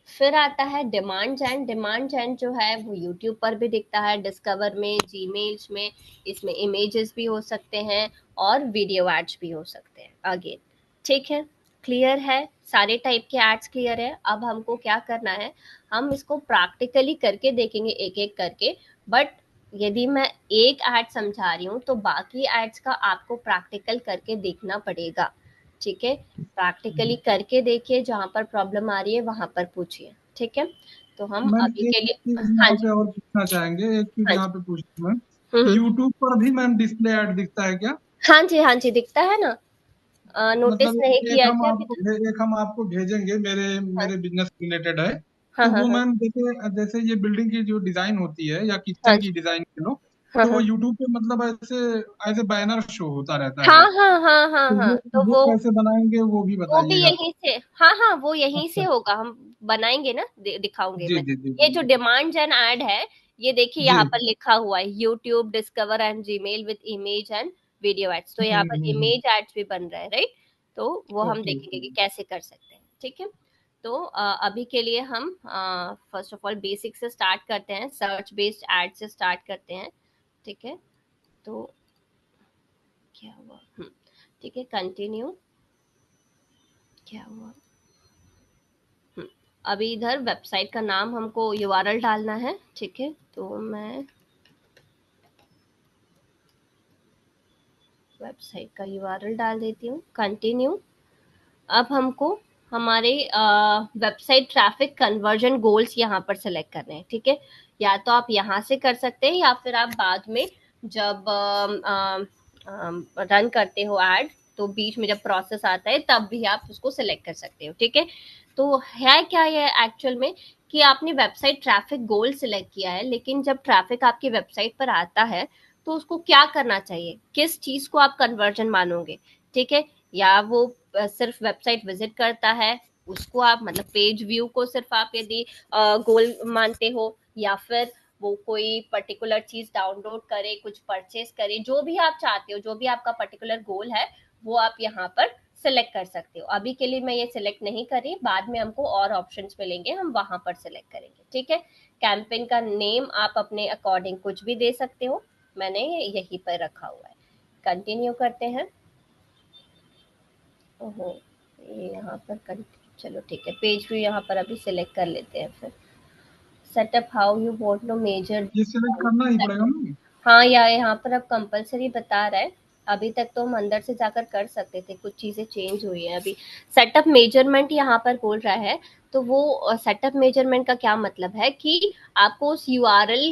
फिर आता है डिमांड जैन। डिमांड जैन जो है वो यूट्यूब पर भी दिखता है, डिस्कवर में, जीमेल्स में। इसमें इमेजेस भी हो सकते हैं और वीडियो एड्स भी हो सकते हैं, अगेन, ठीक है। क्लियर है, सारे टाइप के एड्स क्लियर है। अब हमको क्या करना है, हम इसको प्रैक्टिकली करके देखेंगे एक एक करके। बट यदि मैं एक एड समझा रही हूँ तो बाकी एड्स का आपको प्रैक्टिकल करके देखना पड़ेगा, ठीक है। प्रैक्टिकली करके देखिए, जहां पर प्रॉब्लम आ रही है वहां पर पूछिए, ठीक है। तो हम मैम अभी एक के लिए, चीज हाँ यहाँ जी, पे और पूछना चाहेंगे, एक चीज हाँ यहाँ जी, पे पूछना मैम, हम्म, यूट्यूब पर भी मैम डिस्प्ले ऐड दिखता है क्या? हाँ जी, हाँ जी, दिखता है ना। नोटिस मतलब नहीं एक किया हम क्या अभी आपको तक? एक हम आपको भेजेंगे, मेरे हाँ मेरे बिजनेस रिलेटेड है। हाँ तो हाँ वो हाँ, मैम जैसे जैसे ये बिल्डिंग की जो डिजाइन होती है या हाँ किचन जी, की डिजाइन के लो, हाँ तो वो हाँ यूट्यूब पे मतलब ऐसे एज ए बैनर शो होता रहता हाँ है। हाँ हाँ हाँ तो हाँ, तो वो कैसे बनाएंगे वो भी वो भी बताइएगा। यहीं से, हाँ हाँ, वो यहीं से अच्छा। होगा, हम बनाएंगे ना, दिखाऊंगे जी मैं। जी जी ये जी जो डिमांड जन ऐड है, ये देखिए जी। यहाँ पर लिखा हुआ है, YouTube Discover and Gmail with image and video ads. तो यहाँ पर इमेज एड्स भी बन रहा है, राइट। तो वो हम ओके देखेंगे ओके। कि कैसे कर सकते हैं, ठीक है। तो अभी के लिए हम फर्स्ट ऑफ ऑल बेसिक से स्टार्ट करते हैं, सर्च बेस्ड एड से स्टार्ट करते हैं, ठीक है। तो क्या हुआ, ठीक है, कंटिन्यू, क्या हुआ, हम्म, अभी इधर वेबसाइट का नाम हमको यूआरएल डालना है, ठीक है। तो मैं वेबसाइट का यूआरएल डाल देती हूँ, कंटिन्यू। अब हमको हमारे वेबसाइट ट्रैफिक कन्वर्जन गोल्स यहाँ पर सेलेक्ट करने हैं, ठीक है। या तो आप यहाँ से कर सकते हैं, या फिर आप बाद में जब रन करते हो एड, तो बीच में जब प्रोसेस आता है तब भी आप उसको सिलेक्ट कर सकते हो, ठीक है। तो है क्या ये एक्चुअल में, कि आपने वेबसाइट ट्रैफिक गोल सिलेक्ट किया है, लेकिन जब ट्रैफिक आपकी वेबसाइट पर आता है तो उसको क्या करना चाहिए, किस चीज को आप कन्वर्जन मानोगे, ठीक है। या वो सिर्फ वेबसाइट विजिट करता है, उसको आप मतलब पेज व्यू को सिर्फ आप यदि गोल मानते हो, या फिर वो कोई पर्टिकुलर चीज डाउनलोड करे, कुछ परचेज करे, जो भी आप चाहते हो, जो भी आपका पर्टिकुलर गोल है, वो आप यहाँ पर सिलेक्ट कर सकते हो। अभी के लिए मैं ये सिलेक्ट नहीं करी, बाद में हमको और ऑप्शंस मिलेंगे, हम वहां पर सिलेक्ट करेंगे, ठीक है। कैंपेन का नेम आप अपने अकॉर्डिंग कुछ भी दे सकते हो, मैंने यहीं पर रखा हुआ है। कंटिन्यू करते हैं। ओहो, ये यहाँ पर चलो ठीक है, पेज व्यू यहाँ पर अभी सिलेक्ट कर लेते हैं फिर। Setup how you want to measure. ये सिलेक्ट करना ही पड़ेगा ना? हाँ, या यहाँ पर अब कंपलसरी बता रहा है। अभी तक तो हम अंदर से जाकर कर सकते थे, कुछ चीजें चेंज हुई हैं अभी। सेटअप मेजरमेंट यहाँ पर बोल रहा है, तो वो सेटअप मेजरमेंट का क्या मतलब है कि आपको उस यूआरएल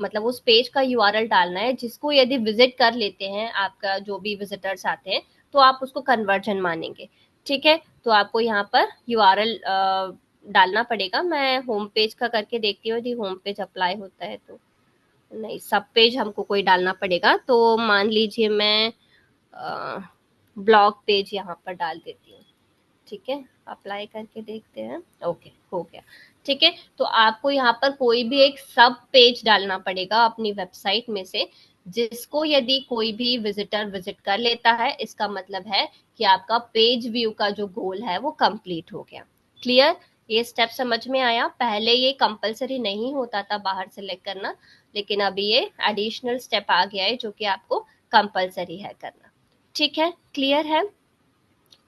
मतलब उस पेज का यूआरएल डालना है, जिसको यदि विजिट कर लेते हैं आपका जो भी विजिटर्स आते हैं, तो आप उसको कन्वर्जन मानेंगे, ठीक है। तो आपको यहाँ पर यूआरएल डालना पड़ेगा। मैं होम पेज का करके देखती हूँ, यदि होम पेज अप्लाई होता है तो। नहीं, सब पेज हमको कोई डालना पड़ेगा। तो मान लीजिए मैं ब्लॉग पेज यहाँ पर डाल देती हूँ। ठीक है, अप्लाई करके देखते हैं। ओके, हो गया। ठीक है, तो आपको यहाँ पर कोई भी एक सब पेज डालना पड़ेगा अपनी वेबसाइट में से, जिसको यदि कोई भी विजिटर विजिट कर लेता है, इसका मतलब है कि आपका पेज व्यू का जो गोल है वो कंप्लीट हो गया। क्लियर? ये स्टेप समझ में आया? पहले ये कंपलसरी नहीं होता था बाहर सेलेक्ट करना, लेकिन अभी ये एडिशनल स्टेप आ गया है जो कि आपको कंपलसरी है करना। ठीक है, क्लियर है?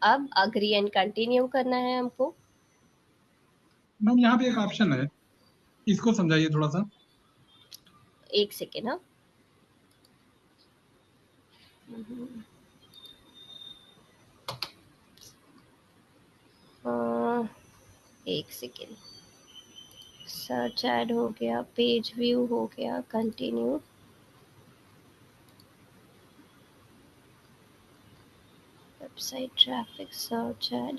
अब अग्री एंड कंटिन्यू करना है हमको। मैम यहाँ पे एक ऑप्शन है, इसको समझाइए थोड़ा सा। एक सेकेंड। हाँ, एक सेकेंड। सर्च ऐड हो गया, पेज व्यू हो गया, continue. Website traffic, search add.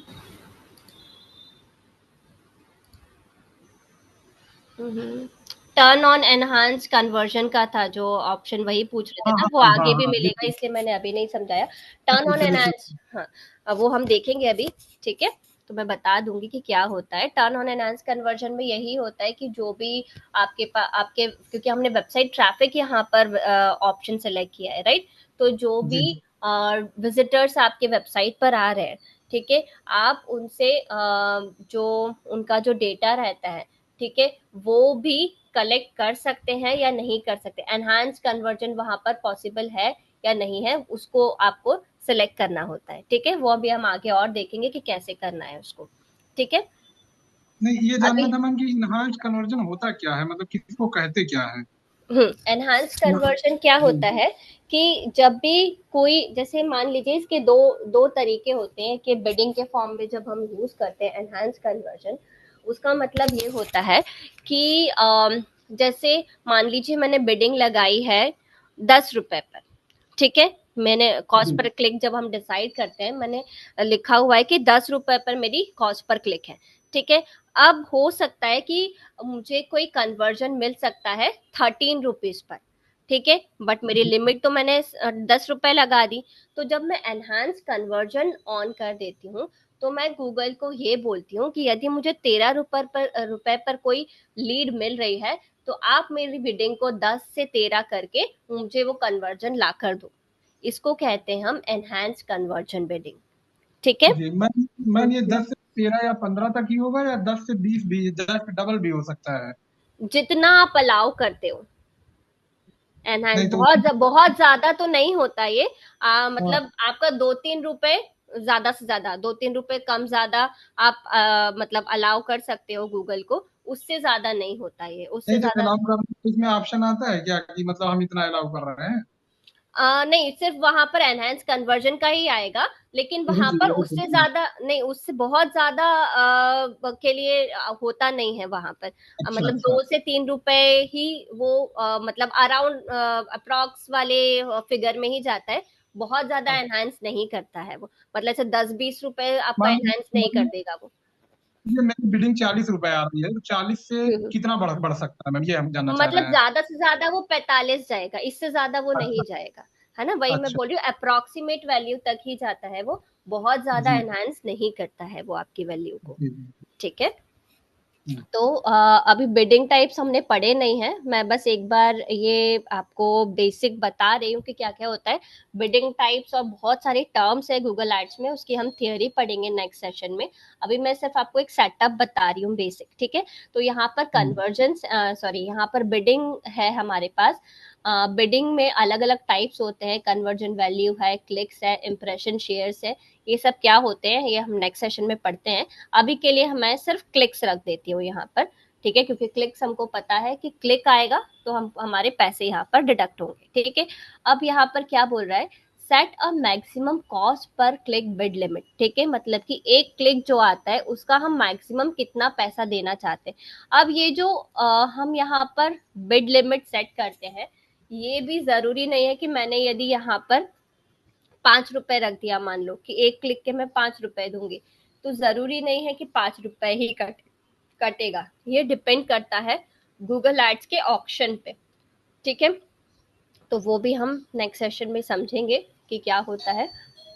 Turn on enhance conversion का था जो ऑप्शन, वही पूछ रहे थे हाँ ना, हाँ वो हाँ आगे भी हाँ, मिलेगा, बिल्कुल। इसलिए मैंने अभी नहीं समझाया। टर्न ऑन चलिए एनहांस, ठीक। हाँ, अब वो हम देखेंगे अभी। ठीक है, तो मैं बता दूंगी कि क्या होता है। टर्न ऑन एनहांस कन्वर्जन में यही होता है कि जो भी आपके पास आपके, क्योंकि हमने वेबसाइट ट्रैफिक यहाँ पर ऑप्शन सेलेक्ट किया है, राइट? तो जो भी जी जी। विजिटर्स आपके वेबसाइट पर आ रहे हैं, ठीक है, आप उनसे जो उनका जो डेटा रहता है, ठीक है, वो भी कलेक्ट कर सकते हैं या नहीं कर सकते। एनहांस कन्वर्जन वहां पर पॉसिबल है या नहीं है, उसको आपको सिलेक्ट करना होता है। ठीक है, वो अभी हम आगे और देखेंगे कि कैसे करना है उसको। ठीक है, नहीं, ये जानना अभी था मैम कि इनहांस कन्वर्जन होता क्या है, मतलब किसको कहते क्या है? एनहांस कन्वर्जन क्या जी। होता है कि जब भी कोई, जैसे मान लीजिए इसके दो दो तरीके होते हैं कि बिडिंग के फॉर्म में जब हम यूज करते हैं एनहांस कन्वर्जन, उसका मतलब ये होता है कि जैसे मान लीजिए मैंने बिडिंग लगाई है 10 रुपए पर। ठीक है, मैंने कॉस्ट जी। पर क्लिक जब हम डिसाइड करते हैं, मैंने लिखा हुआ है कि 10 रुपए पर मेरी कॉस्ट पर क्लिक है। ठीक है, अब हो सकता है कि मुझे कोई कन्वर्जन मिल सकता है 13 रुपीज पर। ठीक है, बट मेरी लिमिट तो मैंने 10 रुपए लगा दी। तो जब मैं एनहांस कन्वर्जन ऑन कर देती हूँ, तो मैं गूगल को ये बोलती हूँ कि यदि मुझे 13 रुपए पर कोई लीड मिल रही है, तो आप मेरी बिडिंग को 10 से 13 करके मुझे वो कन्वर्जन ला कर दो। इसको कहते हैं हम एनहांस कन्वर्जन बिडिंग। ठीक है। जी मैम ये 10 से 13 या 15 तक ही होगा, या 10 से 20 भी, 10 डबल भी हो सकता है? जितना आप अलाउ करते हो। एनहांस नहीं तो। बहुत बहुत ज्यादा तो नहीं होता ये। हाँ। मतलब आपका 2-3 रुपए, ज्यादा से ज्यादा 2-3 रुपए कम ज्यादा आप मतलब अलाउ कर सकते हो गूगल को। उससे ज्यादा नहीं होता ये, उससे नहीं तो ज्यादा। अलाउ करने इसमें ऑप्शन आता है क्या, कि मतलब हम इतना अलाउ कर रहे हैं? नहीं, सिर्फ वहां पर एनहांस कन्वर्जन का ही आएगा, लेकिन वही वहां चीज पर वही उससे चीज। ज्यादा नहीं, उससे बहुत ज्यादा के लिए होता नहीं है वहां पर। अच्छा मतलब अच्छा। 2 से 3 रुपए ही वो मतलब अराउंड अप्रॉक्स वाले फिगर में ही जाता है। बहुत ज्यादा एनहांस नहीं करता है वो, मतलब ऐसे 10-20 रुपए आपका मान एनहांस नहीं कर मान देगा वो। लीजिए मेरी बिडिंग 40 रुपए आ रही है, तो 40 से हम्म। कितना बढ़ बढ़ सकता है मैम, ये हम जानना चाह मतलब रहे हैं। ज्यादा से ज्यादा वो 45 जाएगा, इससे ज्यादा वो नहीं अच्छा जाएगा। है ना, वही मैं अच्छा। बोल रही हूँ, अप्रोक्सीमेट वैल्यू तक ही जाता है वो। बहुत ज्यादा जी एनहांस नहीं करता है वो आपकी वैल्यू को। जी जी। ठीक है, हम्म। तो अभी बिडिंग टाइप्स हमने पढ़े नहीं है, मैं बस एक बार ये आपको बेसिक बता रही हूँ कि क्या क्या होता है। बिडिंग टाइप्स और बहुत सारे टर्म्स है गूगल एड्स में, उसकी हम थियोरी पढ़ेंगे नेक्स्ट सेशन में। अभी मैं सिर्फ आपको एक सेटअप बता रही हूँ बेसिक। ठीक है, तो यहाँ पर हम्म। कन्वर्जन, सॉरी, यहाँ पर बिडिंग है हमारे पास। बिडिंग में अलग अलग टाइप्स होते हैं, कन्वर्जन वैल्यू है, क्लिक्स है, इंप्रेशन शेयर्स है। ये सब क्या होते हैं ये हम नेक्स्ट सेशन में पढ़ते हैं। अभी के लिए मैं सिर्फ क्लिक्स रख देती हूँ यहाँ पर। ठीक है, क्योंकि क्लिक्स हमको पता है कि क्लिक आएगा तो हम हमारे पैसे यहाँ पर डिडक्ट होंगे। ठीक है, अब यहाँ पर क्या बोल रहा है, set a maximum cost per click bid limit. ठीक है, मतलब कि एक क्लिक जो आता है उसका हम मैक्सिमम कितना पैसा देना चाहते हैं। अब ये जो हम यहाँ पर बिड लिमिट सेट करते हैं, ये भी जरूरी नहीं है कि मैंने यदि यहाँ पर 5 रुपए रख दिया, मान लो कि एक क्लिक के मैं 5 रुपए दूंगी, तो जरूरी नहीं है कि 5 रुपए ही कटेगा। ये डिपेंड करता है गूगल एड्स के ऑप्शन पे। ठीक है, तो वो भी हम नेक्स्ट सेशन में समझेंगे कि क्या होता है।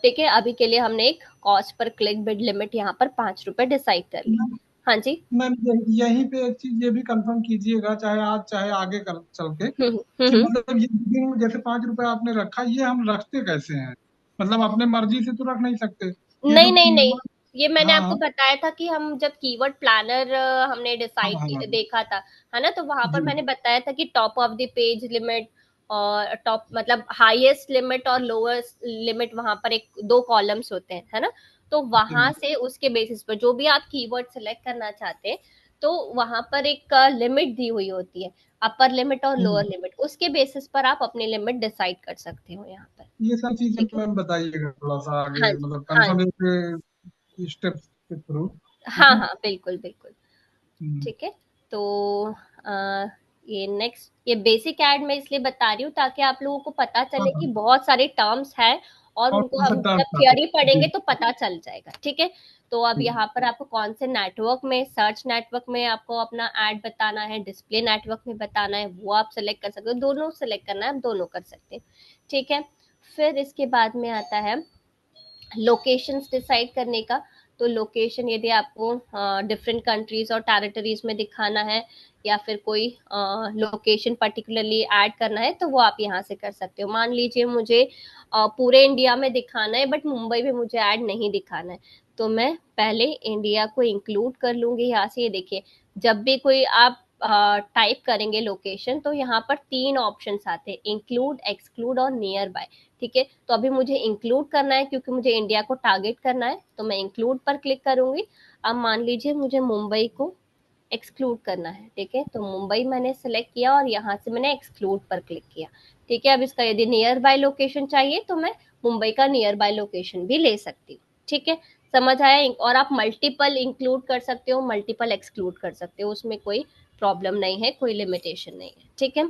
ठीक है, अभी के लिए हमने एक cost per click bid limit यहाँ पर 5 रुपए डिसाइड कर ली। मैम हाँ जी। मैम, यहीं पे एक चीज ये भी कंफर्म कीजिएगा, चाहे आज चाहे आगे कर चल के, कि हम्म। मतलब ये बिगिनिंग जैसे 5 रुपए आपने रखा, ये हम रखते कैसे हैं? मतलब अपने मर्जी से तो रख नहीं सकते, ये नहीं जो नहीं नहीं, कीवर्ड। ये मैंने आपको हाँ बताया था कि हम जब कीवर्ड प्लानर हमने हाँ डिसाइड हाँ। देखा था, है ना, तो वहां पर जी मैंने बताया था कि top of the page limit और टॉप मतलब हाईएस्ट लिमिट और लोएस्ट लिमिट, वहां पर एक दो कॉलम्स होते हैं, है ना। तो जी वहां मैम। से उसके बेसिस पर जो भी आप कीवर्ड सेलेक्ट करना चाहते हैं, तो वहां पर एक लिमिट दी हुई होती है, अपर लिमिट और लोअर हम्म, लिमिट, उसके बेसिस पर आप अपनी लिमिट डिसाइड कर सकते हो यहाँ पर। ये सब चीजें ठीक है। मैम बताइएगा थोड़ा सा हाँ आगे, जी। मतलब हाँ कंफर्म स्टेप्स के थ्रू। ठीक हाँ है। हाँ, बिल्कुल बिल्कुल। हम्म, ठीक है, तो ये नेक्स्ट, ये बेसिक ऐड मैं इसलिए बता रही हूँ ताकि आप लोगों को पता हाँ चले कि हाँ। बहुत सारे टर्म्स हैं, और और उनको कौन सा हम टर्म जब था? थियोरी पढ़ेंगे जी तो पता चल जाएगा। ठीक है, तो अब जी। यहाँ पर आपको कौन से नेटवर्क में, सर्च नेटवर्क में आपको अपना ऐड बताना है, डिस्प्ले नेटवर्क में बताना है, वो आप सेलेक्ट कर सकते हो, दोनों सेलेक्ट करना है, आप दोनों कर सकते हैं। ठीक है, फिर इसके बाद में आता है लोकेशंस डिसाइड करने का। तो लोकेशन यदि आपको डिफरेंट कंट्रीज और टेरिटरीज में दिखाना है, या फिर कोई लोकेशन पर्टिकुलरली ऐड करना है, तो वो आप यहाँ से कर सकते हो। मान लीजिए मुझे पूरे इंडिया में दिखाना है बट मुंबई में मुझे ऐड नहीं दिखाना है, तो मैं पहले इंडिया को इंक्लूड कर लूंगी यहाँ से। ये देखिए, जब भी कोई आप टाइप करेंगे लोकेशन, तो यहाँ पर तीन ऑप्शंस आते हैं, इंक्लूड, एक्सक्लूड और नियर बाय। ठीक है, तो अभी मुझे इंक्लूड करना है क्योंकि मुझे इंडिया को टारगेट करना है, तो मैं इंक्लूड पर क्लिक करूंगी। अब मान लीजिए मुझे मुंबई को एक्सक्लूड करना है, ठीक है, तो मुंबई मैंने सेलेक्ट किया और यहाँ से मैंने एक्सक्लूड पर क्लिक किया। ठीक है, अब इसका यदि नियर बाय लोकेशन चाहिए तो मैं मुंबई का नियर बाय लोकेशन भी ले सकती हूँ। ठीक है, समझ आया। और आप मल्टीपल इंक्लूड कर सकते हो, मल्टीपल एक्सक्लूड कर सकते हो, उसमें कोई प्रॉब्लम नहीं है, कोई लिमिटेशन नहीं है। ठीक है,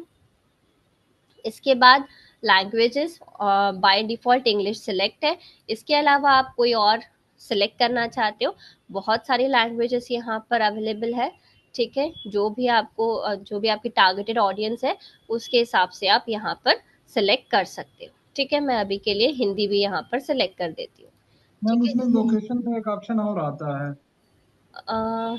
इसके बाद languages, by default English select है। इसके अलावा आप कोई और सिलेक्ट करना चाहते हो, बहुत सारी लैंग्वेजेस यहाँ पर अवेलेबल है। ठीक है, जो भी आपको जो भी आपकी टारगेटेड ऑडियंस है, उसके हिसाब से आप यहाँ पर सिलेक्ट कर सकते हो। ठीक है, मैं अभी के लिए हिंदी भी यहाँ पर सिलेक्ट कर देती हूँ। मैम, ठीक है, उसमें लोकेशन में एक ऑप्शन और आता है, अ,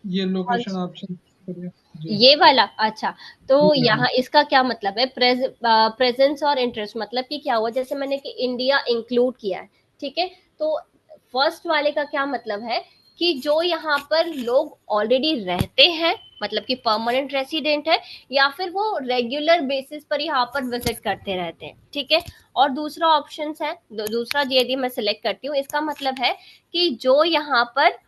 ये कौन लोकेशन ऑप्शन करिए। जी ये वाला? अच्छा, तो जी हाँ। यहाँ इसका क्या मतलब है, प्रेजेंस और इंटरेस्ट, मतलब कि क्या हुआ, जैसे मैंने कि इंडिया इंक्लूड किया है। ठीक है, तो फर्स्ट वाले का क्या मतलब है कि जो यहाँ पर लोग ऑलरेडी रहते हैं, मतलब कि परमानेंट रेसिडेंट है, या फिर वो रेगुलर बेसिस पर यहाँ पर विजिट करते रहते हैं। ठीक है, और दूसरा ऑप्शन है, दूसरा यदि मैं सिलेक्ट करती हूँ, इसका मतलब है कि जो यहाँ पर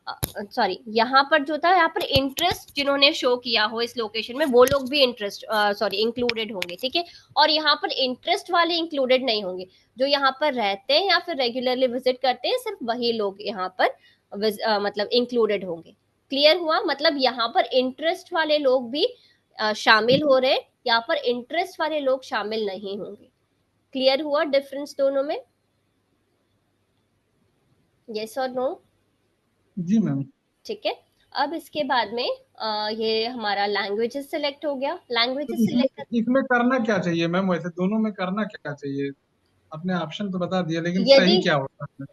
सॉरी, यहाँ पर जो था, यहाँ पर इंटरेस्ट जिन्होंने शो किया हो इस लोकेशन में, वो लोग भी इंटरेस्ट सॉरी इंक्लूडेड होंगे। ठीक है, और यहाँ पर इंटरेस्ट वाले इंक्लूडेड नहीं होंगे, जो यहाँ पर रहते हैं या फिर रेगुलरली विजिट करते हैं, सिर्फ वही लोग यहाँ पर मतलब इंक्लूडेड होंगे। क्लियर हुआ? मतलब यहाँ पर इंटरेस्ट वाले लोग भी शामिल हो रहे हैं, यहाँ पर इंटरेस्ट वाले लोग शामिल नहीं होंगे। क्लियर हुआ डिफरेंस दोनों में? यस और नो? जी मैम। ठीक है, अब इसके बाद में ये हमारा लैंग्वेजेस सिलेक्ट हो गया। तो लैंग्वेजेस इसमें सिलेक्ट इसमें करना क्या चाहिए मैम? वैसे दोनों में करना क्या चाहिए? आपने ऑप्शन तो बता दिया, लेकिन यदि सही क्या होता है?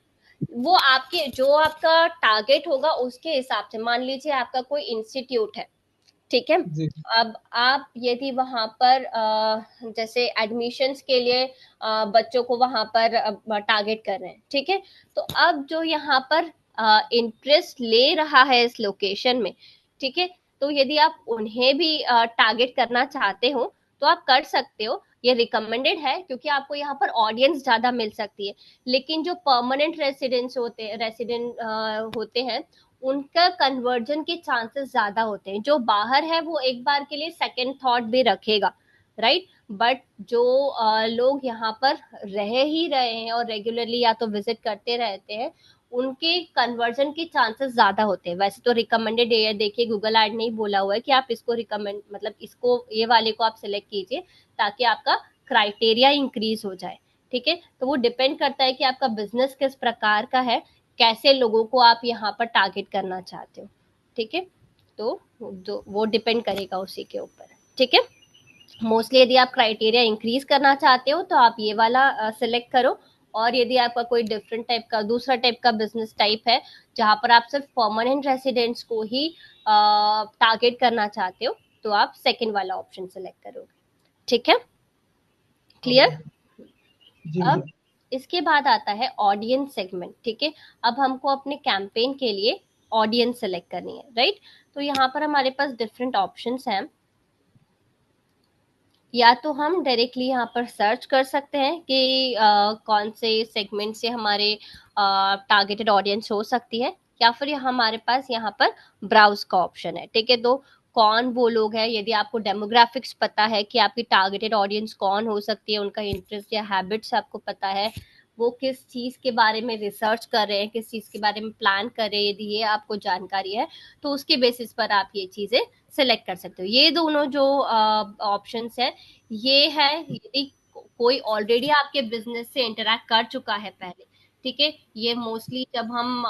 वो आपके जो आपका टारगेट होगा उसके हिसाब से, मान लीजिए आपका कोई इंस्टीट्यूट है, ठीक है, जी अब आप यदि वहां पर जैसे एडमिशन्स के लिए बच्चों को वहां पर टारगेट कर रहे हैं, ठीक है, तो अब जो यहाँ पर इंटरेस्ट ले रहा है इस लोकेशन में, ठीक है, तो यदि आप उन्हें भी टारगेट करना चाहते हो तो आप कर सकते हो। ये रिकमेंडेड है क्योंकि आपको यहाँ पर ऑडियंस ज्यादा मिल सकती है। लेकिन जो परमानेंट रेसिडेंट होते हैं, उनका कन्वर्जन के चांसेस ज्यादा होते हैं। जो बाहर है वो एक बार के लिए सेकंड थॉट भी रखेगा, राइट, बट जो लोग यहाँ पर रह ही रहे हैं और रेगुलरली या तो विजिट करते रहते हैं, उनके कन्वर्जन के चांसेस ज्यादा होते हैं। वैसे तो रिकमेंडेड है, देखिए गूगल ऐड नहीं बोला हुआ है कि आप इसको रिकमेंड, मतलब इसको, ये वाले को आप सिलेक्ट कीजिए ताकि आपका क्राइटेरिया इंक्रीज हो जाए। ठीक है, तो वो डिपेंड करता है कि आपका बिजनेस किस प्रकार का है, कैसे लोगों को आप यहाँ पर टारगेट करना चाहते हो। ठीक है, तो वो डिपेंड करेगा उसी के ऊपर। ठीक है, मोस्टली यदि आप क्राइटेरिया इंक्रीज करना चाहते हो तो आप ये वाला सिलेक्ट करो। और यदि आपका कोई डिफरेंट टाइप का दूसरा टाइप का बिजनेस टाइप है जहां पर आप सिर्फ परमानेंट रेसिडेंट्स को ही टारगेट करना चाहते हो तो आप सेकंड वाला ऑप्शन सिलेक्ट करोगे। ठीक है, क्लियर? ओके। जी अब जी। इसके बाद आता है ऑडियंस सेगमेंट। ठीक है, अब हमको अपने कैंपेन के लिए ऑडियंस सेलेक्ट करनी है, राइट? तो यहाँ पर हमारे पास डिफरेंट ऑप्शंस हैं। या तो हम डायरेक्टली यहाँ पर सर्च कर सकते हैं कि कौन से सेगमेंट से हमारे टारगेटेड ऑडियंस हो सकती है, या फिर हमारे पास यहाँ पर ब्राउज का ऑप्शन है। ठीक है, तो कौन वो लोग हैं, यदि आपको डेमोग्राफिक्स पता है कि आपकी टारगेटेड ऑडियंस कौन हो सकती है, उनका इंटरेस्ट या हैबिट्स आपको पता है, वो किस चीज के बारे में रिसर्च कर रहे हैं, किस चीज के बारे में प्लान कर रहे हैं, यदि ये आपको जानकारी है तो उसके बेसिस पर आप ये चीजें सेलेक्ट कर सकते हो। ये दोनों जो ऑप्शंस है, ये है यदि कोई ऑलरेडी आपके बिजनेस से इंटरेक्ट कर चुका है पहले। ठीक है, ये मोस्टली जब हम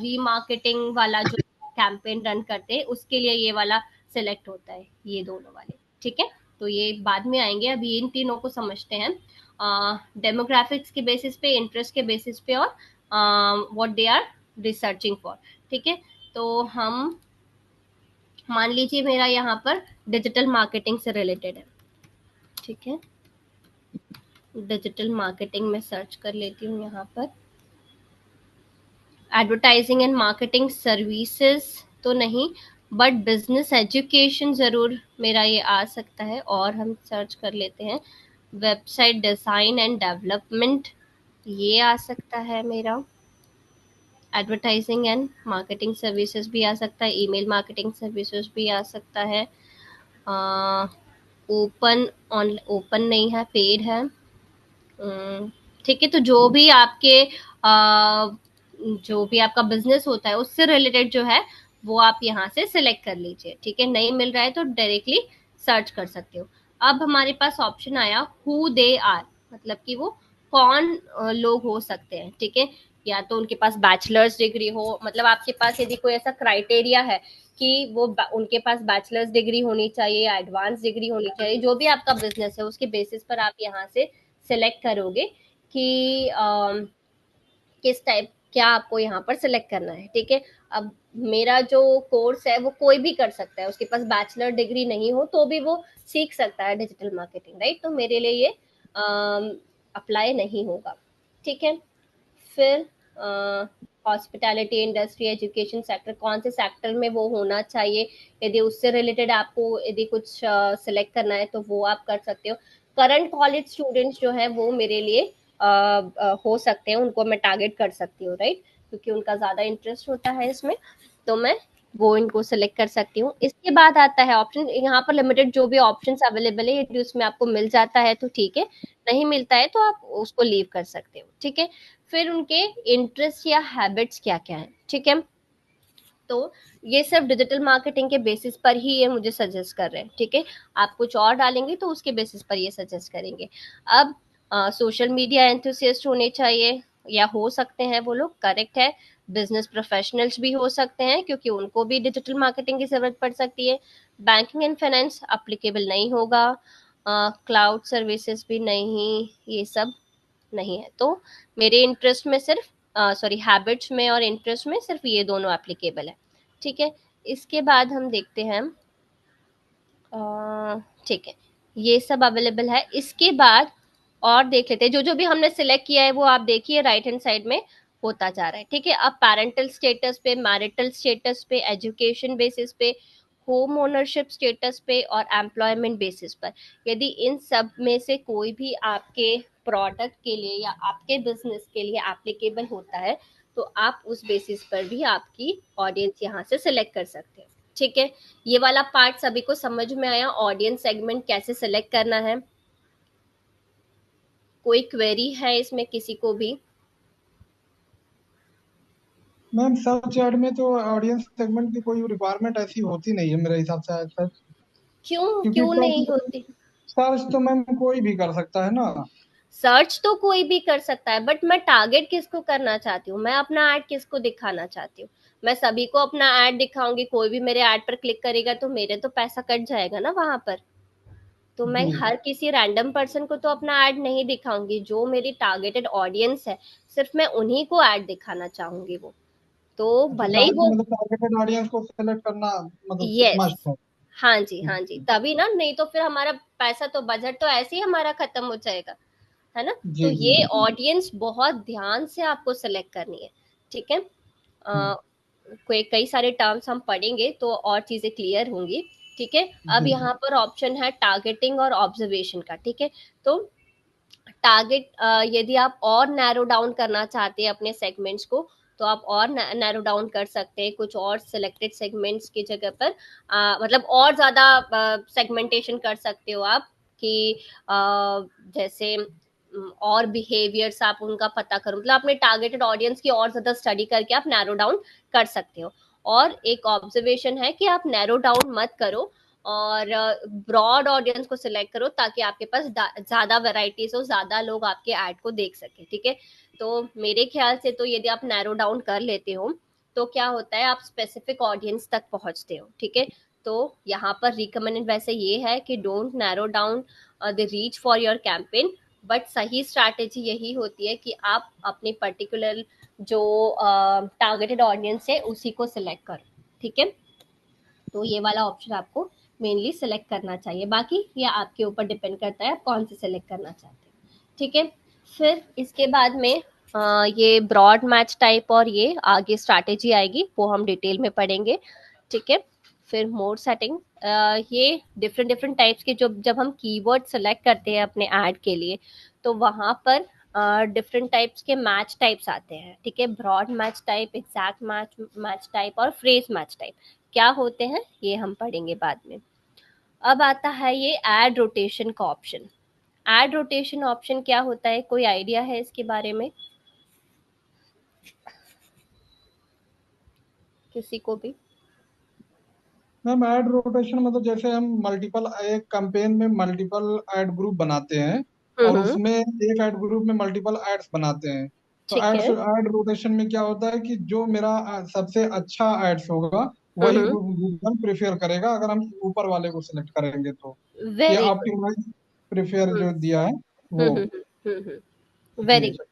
रीमार्केटिंग वाला जो कैंपेन रन करते हैं उसके लिए ये वाला सिलेक्ट होता है, ये दोनों वाले। ठीक है, तो ये बाद में आएंगे, अभी इन तीनों को समझते हैं। डेमोग्राफिक्स के बेसिस पे, इंटरेस्ट के बेसिस पे, और what they are researching for. ठीक है, तो हम मान लीजिए मेरा यहाँ पर डिजिटल मार्केटिंग से रिलेटेड है। ठीक है, डिजिटल मार्केटिंग में सर्च कर लेती हूँ यहाँ पर। एडवर्टाइजिंग एंड मार्केटिंग सर्विसेज तो नहीं, बट बिजनेस एजुकेशन जरूर मेरा ये आ सकता है। और हम सर्च कर लेते हैं वेबसाइट डिजाइन एंड डेवलपमेंट, ये आ सकता है मेरा। एडवर्टाइजिंग एंड मार्केटिंग सर्विसेज भी आ सकता है, ईमेल मार्केटिंग सर्विसेज भी आ सकता है। ओपन ऑन ओपन नहीं है, पेड है। ठीक है, तो जो भी आपके जो भी आपका बिजनेस होता है उससे रिलेटेड जो है वो आप यहाँ से सिलेक्ट कर लीजिए। ठीक है, नहीं मिल रहा है तो डायरेक्टली सर्च कर सकते हो। अब हमारे पास ऑप्शन आया हु दे आर, मतलब कि वो कौन लोग हो सकते हैं। ठीक है, या तो उनके पास बैचलर्स डिग्री हो, मतलब आपके पास यदि कोई ऐसा क्राइटेरिया है कि वो उनके पास बैचलर्स डिग्री होनी चाहिए, एडवांस डिग्री होनी चाहिए, जो भी आपका बिजनेस है उसके बेसिस पर आप यहाँ से सिलेक्ट करोगे कि किस टाइप क्या आपको यहाँ पर सिलेक्ट करना है। ठीक है, अब मेरा जो कोर्स है वो कोई भी कर सकता है, उसके पास बैचलर डिग्री नहीं हो तो भी वो सीख सकता है डिजिटल मार्केटिंग, राइट? तो मेरे लिए ये अप्लाई नहीं होगा। ठीक है, फिर हॉस्पिटैलिटी इंडस्ट्री, एजुकेशन सेक्टर, कौन से सेक्टर में वो होना चाहिए, यदि उससे रिलेटेड आपको यदि कुछ सिलेक्ट करना है तो वो आप कर सकते हो। करंट कॉलेज स्टूडेंट्स जो है वो मेरे लिए हो सकते हैं, उनको मैं टारगेट कर सकती हूँ, राइट? क्योंकि उनका ज्यादा इंटरेस्ट होता है इसमें, तो मैं वो इनको सेलेक्ट कर सकती हूँ। इसके बाद आता है ऑप्शन, यहाँ पर लिमिटेड जो भी ऑप्शंस अवेलेबल है यदि उसमें आपको मिल जाता है तो ठीक है, नहीं मिलता है तो आप उसको लीव कर सकते हो। ठीक है, फिर उनके इंटरेस्ट या हैबिट्स क्या क्या है। ठीक है, तो ये सिर्फ डिजिटल मार्केटिंग के बेसिस पर ही ये मुझे सजेस्ट कर रहे हैं। ठीक है, आप कुछ और डालेंगे तो उसके बेसिस पर ये सजेस्ट करेंगे। अब सोशल मीडिया एंथुसियस्ट होने चाहिए या हो सकते हैं वो लोग, करेक्ट है। बिजनेस प्रोफेशनल्स भी हो सकते हैं क्योंकि उनको भी डिजिटल मार्केटिंग की जरूरत पड़ सकती है। बैंकिंग एंड फाइनेंस अप्लीकेबल नहीं होगा। क्लाउड सर्विसेज भी नहीं, ये सब नहीं है। तो मेरे इंटरेस्ट में सिर्फ सॉरी हैबिट्स में और इंटरेस्ट में सिर्फ ये दोनों एप्लीकेबल है। ठीक है, इसके बाद हम देखते हैं ठीक है, ये सब अवेलेबल है। इसके बाद और देख लेते हैं जो जो भी हमने सिलेक्ट किया है वो आप देखिए राइट हैंड साइड में होता जा रहा है। ठीक है, अब पैरेंटल स्टेटस पे, मैरिटल स्टेटस पे, एजुकेशन बेसिस पे, होम ओनरशिप स्टेटस पे और एम्प्लॉयमेंट बेसिस पर, यदि इन सब में से कोई भी आपके प्रोडक्ट के लिए या आपके बिजनेस के लिए एप्लीकेबल होता है तो आप उस बेसिस पर भी आपकी ऑडियंस यहाँ से सिलेक्ट कर सकते हैं। ठीक है, ये वाला पार्ट सभी को समझ में आया, ऑडियंस सेगमेंट कैसे सिलेक्ट करना है? कोई क्वेरी है इसमें किसी को भी? मैम सर्च ऐड में तो ऑडियंस सेगमेंट की कोई रिक्वायरमेंट ऐसी होती नहीं है मेरे हिसाब से आज तक। क्यों क्योंकि क्यों नहीं सर्च होती? सर्च तो मैम कोई भी कर सकता है ना। सर्च तो कोई भी कर सकता है, बट मैं टारगेट किसको करना चाहती हूँ, मैं अपना ऐड किसको दिखाना चाहती हूँ? मैं सभी को अपना ऐड दिखाऊंगी, कोई भी मेरे ऐड पर क्लिक करेगा तो मेरे तो पैसा कट जाएगा ना वहां पर। तो मैं जी। हर किसी रैंडम पर्सन को तो अपना ऐड नहीं दिखाऊंगी, जो मेरी टारगेटेड ऑडियंस है सिर्फ मैं उन्हीं को ऐड दिखाना चाहूंगी। वो तो अच्छा, भले ही वो, मतलब टारगेटेड ऑडियंस को सेलेक्ट करना मतलब यस, मस्ट है। हाँ जी हाँ जी, जी। तभी ना, नहीं तो फिर हमारा पैसा तो, बजट तो ऐसे ही हमारा खत्म हो जाएगा, है ना। तो जी जी ये जी। ऑडियंस बहुत ध्यान से आपको सेलेक्ट करनी है, ठीक है। हम्म, कोई कई सारे टर्म्स हम पढ़ेंगे तो और चीजें क्लियर होंगी, ठीक है। अब जी यहाँ पर ऑप्शन है टारगेटिंग और ऑब्जर्वेशन का, ठीक है। तो टारगेट, यदि आप और नैरो डाउन करना चाहते हैं अपने सेगमेंट्स को, तो आप और नैरो डाउन कर सकते हैं कुछ और सिलेक्टेड सेगमेंट्स की जगह पर, मतलब और ज्यादा सेगमेंटेशन कर सकते हो आप, कि जैसे और बिहेवियर्स आप उनका पता करो, मतलब अपने टारगेटेड ऑडियंस की और ज्यादा स्टडी करके आप नैरो डाउन कर सकते हो। और एक ऑब्जर्वेशन है कि आप नैरो डाउन मत करो और ब्रॉड ऑडियंस को सिलेक्ट करो, ताकि आपके पास ज्यादा वैरायटीज हो, ज्यादा लोग आपके ऐड को देख सके, ठीक है। तो मेरे ख्याल से तो यदि आप नैरो डाउन कर लेते हो तो क्या होता है, आप स्पेसिफिक ऑडियंस तक पहुंचते हो, ठीक है। तो यहाँ पर रिकमेंडेड वैसे ये है कि don't narrow down the reach for your campaign, but सही स्ट्रैटेजी यही होती है कि आप अपनी पर्टिकुलर जो टारगेटेड ऑडियंस है उसी को सिलेक्ट करो, ठीक है। तो ये वाला ऑप्शन आपको मेनली सेलेक्ट करना चाहिए, बाकी ये आपके ऊपर डिपेंड करता है आप कौन से सेलेक्ट करना चाहते हैं, ठीक है। फिर इसके बाद में ये ब्रॉड मैच टाइप और ये आगे स्ट्रैटेजी आएगी, वो हम डिटेल में पढ़ेंगे, ठीक है। फिर मोड सेटिंग, ये डिफरेंट डिफरेंट टाइप्स के, जो जब हम कीवर्ड सेलेक्ट करते हैं अपने ऐड के लिए, तो वहां पर डिफरेंट टाइप्स के मैच टाइप्स आते हैं, ठीक है। Broad match type, exact match match type और फ्रेज मैच टाइप क्या होते हैं ये हम पढ़ेंगे बाद में। अब आता है ये एड रोटेशन का ऑप्शन। एड रोटेशन ऑप्शन क्या होता है, कोई आइडिया है इसके बारे में किसी को भी? मैम, ऐड रोटेशन मतलब जैसे हम मल्टीपल, एक कैंपेन में मल्टीपल ऐड ग्रुप बनाते हैं और हम्म, उसमें एक ऐड ग्रुप में मल्टीपल एड्स बनाते हैं। तो ठीक है। ऐड रोटेशन में क्या होता है कि जो मेरा सबसे अच्छा एड्स होगा वही हम्म, गूगल प्रेफर करेगा, अगर हम ऊपर वाले को सिलेक्ट करेंगे तो। ये very good. Optimize prefer hmm जो दिया है वो। हम्म वेरी जी। Good,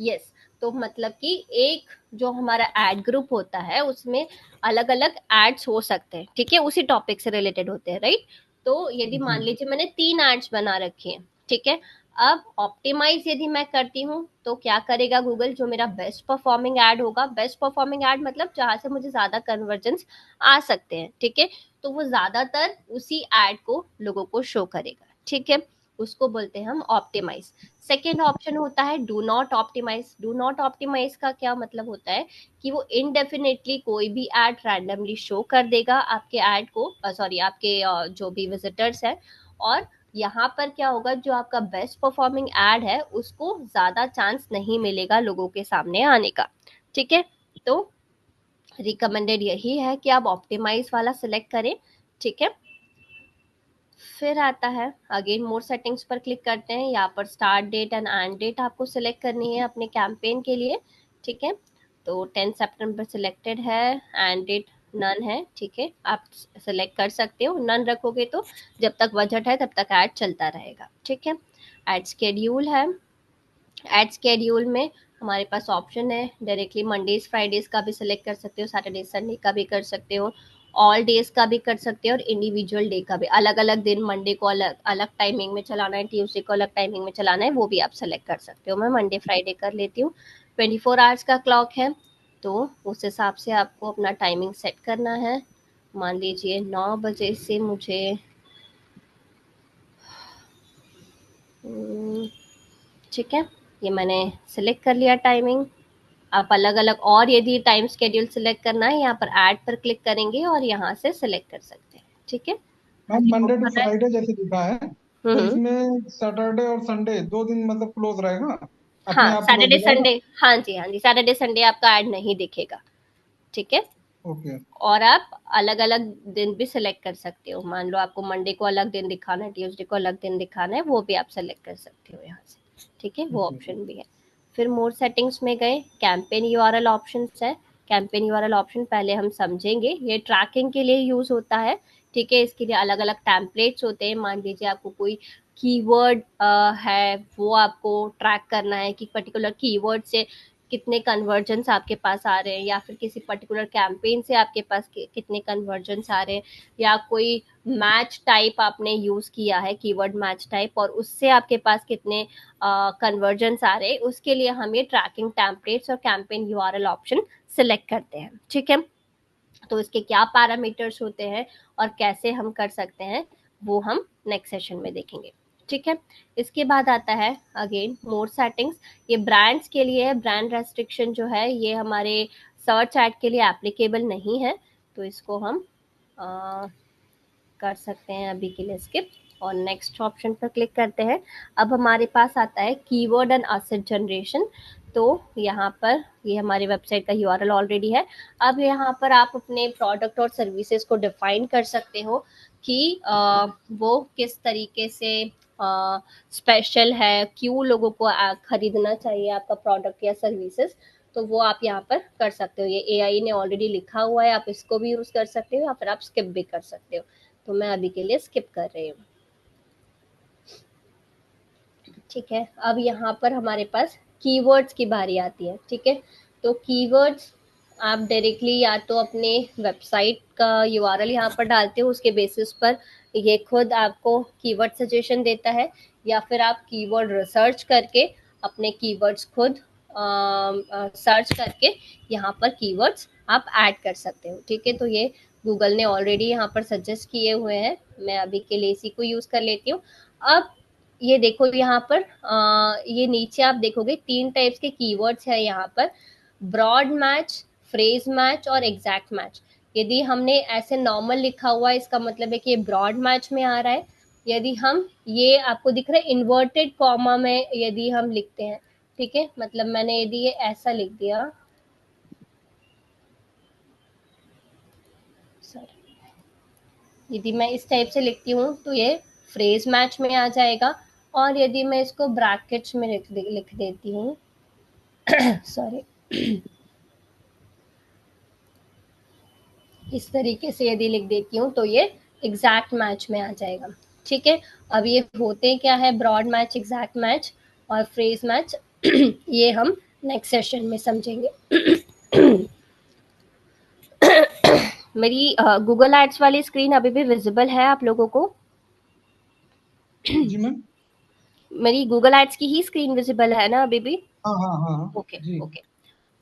yes. तो मतलब कि एक जो हमारा एड ग्रुप होता है उसमें अलग अलग एड्स हो सकते हैं, ठीक है, उसी टॉपिक से रिलेटेड होते हैं, राइट। तो यदि मान जी। लीजिए मैंने 3 एड्स बना रखे हैं, ठीक है। अब ऑप्टिमाइज यदि मैं करती हूँ तो क्या करेगा गूगल, जो मेरा बेस्ट परफॉर्मिंग एड होगा, बेस्ट परफॉर्मिंग एड मतलब जहां से मुझे ज्यादा कन्वर्जेंस आ सकते हैं, ठीक है, तो वो ज्यादातर उसी एड को लोगों को शो करेगा, ठीक है। उसको बोलते हैं हम ऑप्टिमाइज। सेकेंड ऑप्शन होता है do not optimise. Do not optimise का क्या मतलब होता है कि वो इनडेफिनेटली कोई भी एड रैंडमली शो कर देगा आपके एड को, सॉरी आपके जो भी विजिटर्स हैं। और यहाँ पर क्या होगा, जो आपका बेस्ट परफॉर्मिंग एड है उसको ज्यादा चांस नहीं मिलेगा लोगों के सामने आने का, ठीक है। तो रिकमेंडेड यही है कि आप ऑप्टिमाइज वाला सिलेक्ट करें, ठीक है। फिर आता है अगेन मोर सेटिंग्स पर क्लिक करते हैं, यहाँ पर start date and end date आपको सिलेक्ट करनी है अपने कैंपेन के लिए, ठीक है। तो 10 सितंबर सिलेक्टेड है, एंड डेट नन है, ठीक है, आप सिलेक्ट कर सकते हो, नन रखोगे तो जब तक बजट है तब तक ऐड चलता रहेगा, ठीक है। ऐड स्केड्यूल है। ऐड स्केड्यूल में हमारे पास ऑप्शन है, डायरेक्टली मंडेज फ्राइडेज का भी सिलेक्ट कर सकते हो, सैटरडे संडे का भी कर सकते हो, ऑल डेज का भी कर सकते हो, और इंडिविजुअल डे का भी, अलग अलग दिन, मंडे को अलग अलग टाइमिंग में चलाना है, ट्यूसडे को अलग टाइमिंग में चलाना है, वो भी आप सेलेक्ट कर सकते हो। मैं मंडे फ्राइडे कर लेती हूँ। 24 आवर्स का क्लॉक है, तो उस हिसाब से आपको अपना टाइमिंग सेट करना है। मान लीजिए 9 बजे से मुझे ठीक है, ये मैंने सिलेक्ट कर लिया टाइमिंग। आप अलग अलग और यदि टाइम शेड्यूल सिलेक्ट करना है, यहाँ पर ऐड पर क्लिक करेंगे और यहाँ से सिलेक्ट कर सकते हैं, ठीक है। हाँ मैम, जी, वो मंडे टू कर रहा है। फ्राइडे जैसे लिखा है, तो हम्म, इसमें सैटरडे और संडे 2 दिन मतलब क्लोज रहेगा, अपने हाँ आप क्लोज सैटरडे हो जाएगा। संडे, हाँ जी हाँ जी, सैटरडे संडे आपका ऐड नहीं दिखेगा, ठीक है। ओके। और आप अलग अलग दिन भी सिलेक्ट कर सकते हो, मान लो आपको मंडे को अलग दिन दिखाना है, ट्यूसडे को अलग दिन दिखाना है, वो भी आप सेलेक्ट कर सकते हो यहाँ से, ठीक है, वो ओके। ऑप्शन भी है। फिर मोर सेटिंग्स में गए, कैंपेन यूआरएल ऑप्शन है। कैंपेन यूआरएल ऑप्शन पहले हम समझेंगे, ये ट्रैकिंग के लिए यूज होता है, ठीक है। इसके लिए अलग अलग टेम्पलेट्स होते हैं। मान लीजिए आपको कोई कीवर्ड है, वो आपको ट्रैक करना है कि पर्टिकुलर कीवर्ड से कितने कन्वर्जन्स आपके पास आ रहे हैं, या फिर किसी पर्टिकुलर कैंपेन से आपके पास कितने कन्वर्जन्स आ रहे हैं, या कोई मैच टाइप आपने यूज किया है, कीवर्ड मैच टाइप, और उससे आपके पास कितने कन्वर्जन्स आ रहे हैं। उसके लिए हम ये ट्रैकिंग टेम्पलेट्स और कैंपेन यूआरएल ऑप्शन सिलेक्ट करते हैं। ठीक है। तो इसके क्या पैरामीटर्स होते हैं और कैसे हम कर सकते हैं, वो हम नेक्स्ट सेशन में देखेंगे। ठीक है। इसके बाद आता है अगेन मोर सेटिंग्स। ये ब्रांड्स के लिए है। ब्रांड रेस्ट्रिक्शन जो है ये हमारे सर्च एड के लिए एप्लीकेबल नहीं है, तो इसको हम कर सकते हैं अभी के लिए स्किप, और नेक्स्ट ऑप्शन पर क्लिक करते हैं। अब हमारे पास आता है कीवर्ड एंड एसेट जनरेशन। तो यहाँ पर ये हमारी वेबसाइट का यूआरएल ऑलरेडी है। अब यहाँ पर आप अपने प्रोडक्ट और सर्विसेज को डिफाइन कर सकते हो कि वो किस तरीके से स्पेशल है, क्यों लोगों को खरीदना चाहिए आपका प्रोडक्ट या सर्विसेज। तो वो आप यहाँ पर कर सकते हो। ये एआई ने ऑलरेडी लिखा हुआ है, आप इसको भी यूज कर सकते हो या फिर आप स्किप भी कर सकते हो। तो मैं अभी के लिए स्किप कर रही हूँ। ठीक है। अब यहाँ पर हमारे पास कीवर्ड्स की बारी आती है। ठीक है। तो कीवर्ड्स आप डायरेक्टली या तो अपने वेबसाइट का यूआरएल यहाँ पर डालते हो, उसके बेसिस पर ये खुद आपको कीवर्ड सजेशन देता है, या फिर आप कीवर्ड रिसर्च करके अपने कीवर्ड्स खुद सर्च करके यहाँ पर कीवर्ड्स आप ऐड कर सकते हो। ठीक है। तो ये गूगल ने ऑलरेडी यहाँ पर सजेस्ट किए हुए हैं, मैं अभी के लिए इसी को यूज कर लेती हूँ। अब ये देखो यहाँ पर ये नीचे आप देखोगे 3 टाइप्स के कीवर्ड्स है यहाँ पर, ब्रॉड मैच, फ्रेज मैच और एग्जैक्ट मैच। यदि हमने ऐसे नॉर्मल लिखा हुआ है, इसका मतलब है कि ये ब्रॉड मैच में आ रहा है। यदि हम, ये आपको दिख रहा है इन्वर्टेड कॉमा में यदि हम लिखते हैं, ठीक है, मतलब मैंने यदि ये ऐसा लिख दिया, सॉरी, यदि मैं इस टाइप से लिखती हूँ तो ये फ्रेज मैच में आ जाएगा। और यदि मैं इसको ब्रैकेट्स में लिख देती हूँ सॉरी, इस तरीके से यदि लिख देती हूँ तो ये एग्जैक्ट मैच में आ जाएगा। ठीक है। अब ये होते क्या है, ब्रॉड मैच, एग्जैक्ट मैच और फ्रेज मैच ये हम नेक्स्ट सेशन में समझेंगे। मेरी गूगल एड्स वाली स्क्रीन अभी भी विजिबल है आप लोगों को? जी मैम। मेरी गूगल एड्स की ही स्क्रीन विजिबल है ना अभी भी? हाँ हाँ हाँ हाँ ओके जी। ओके।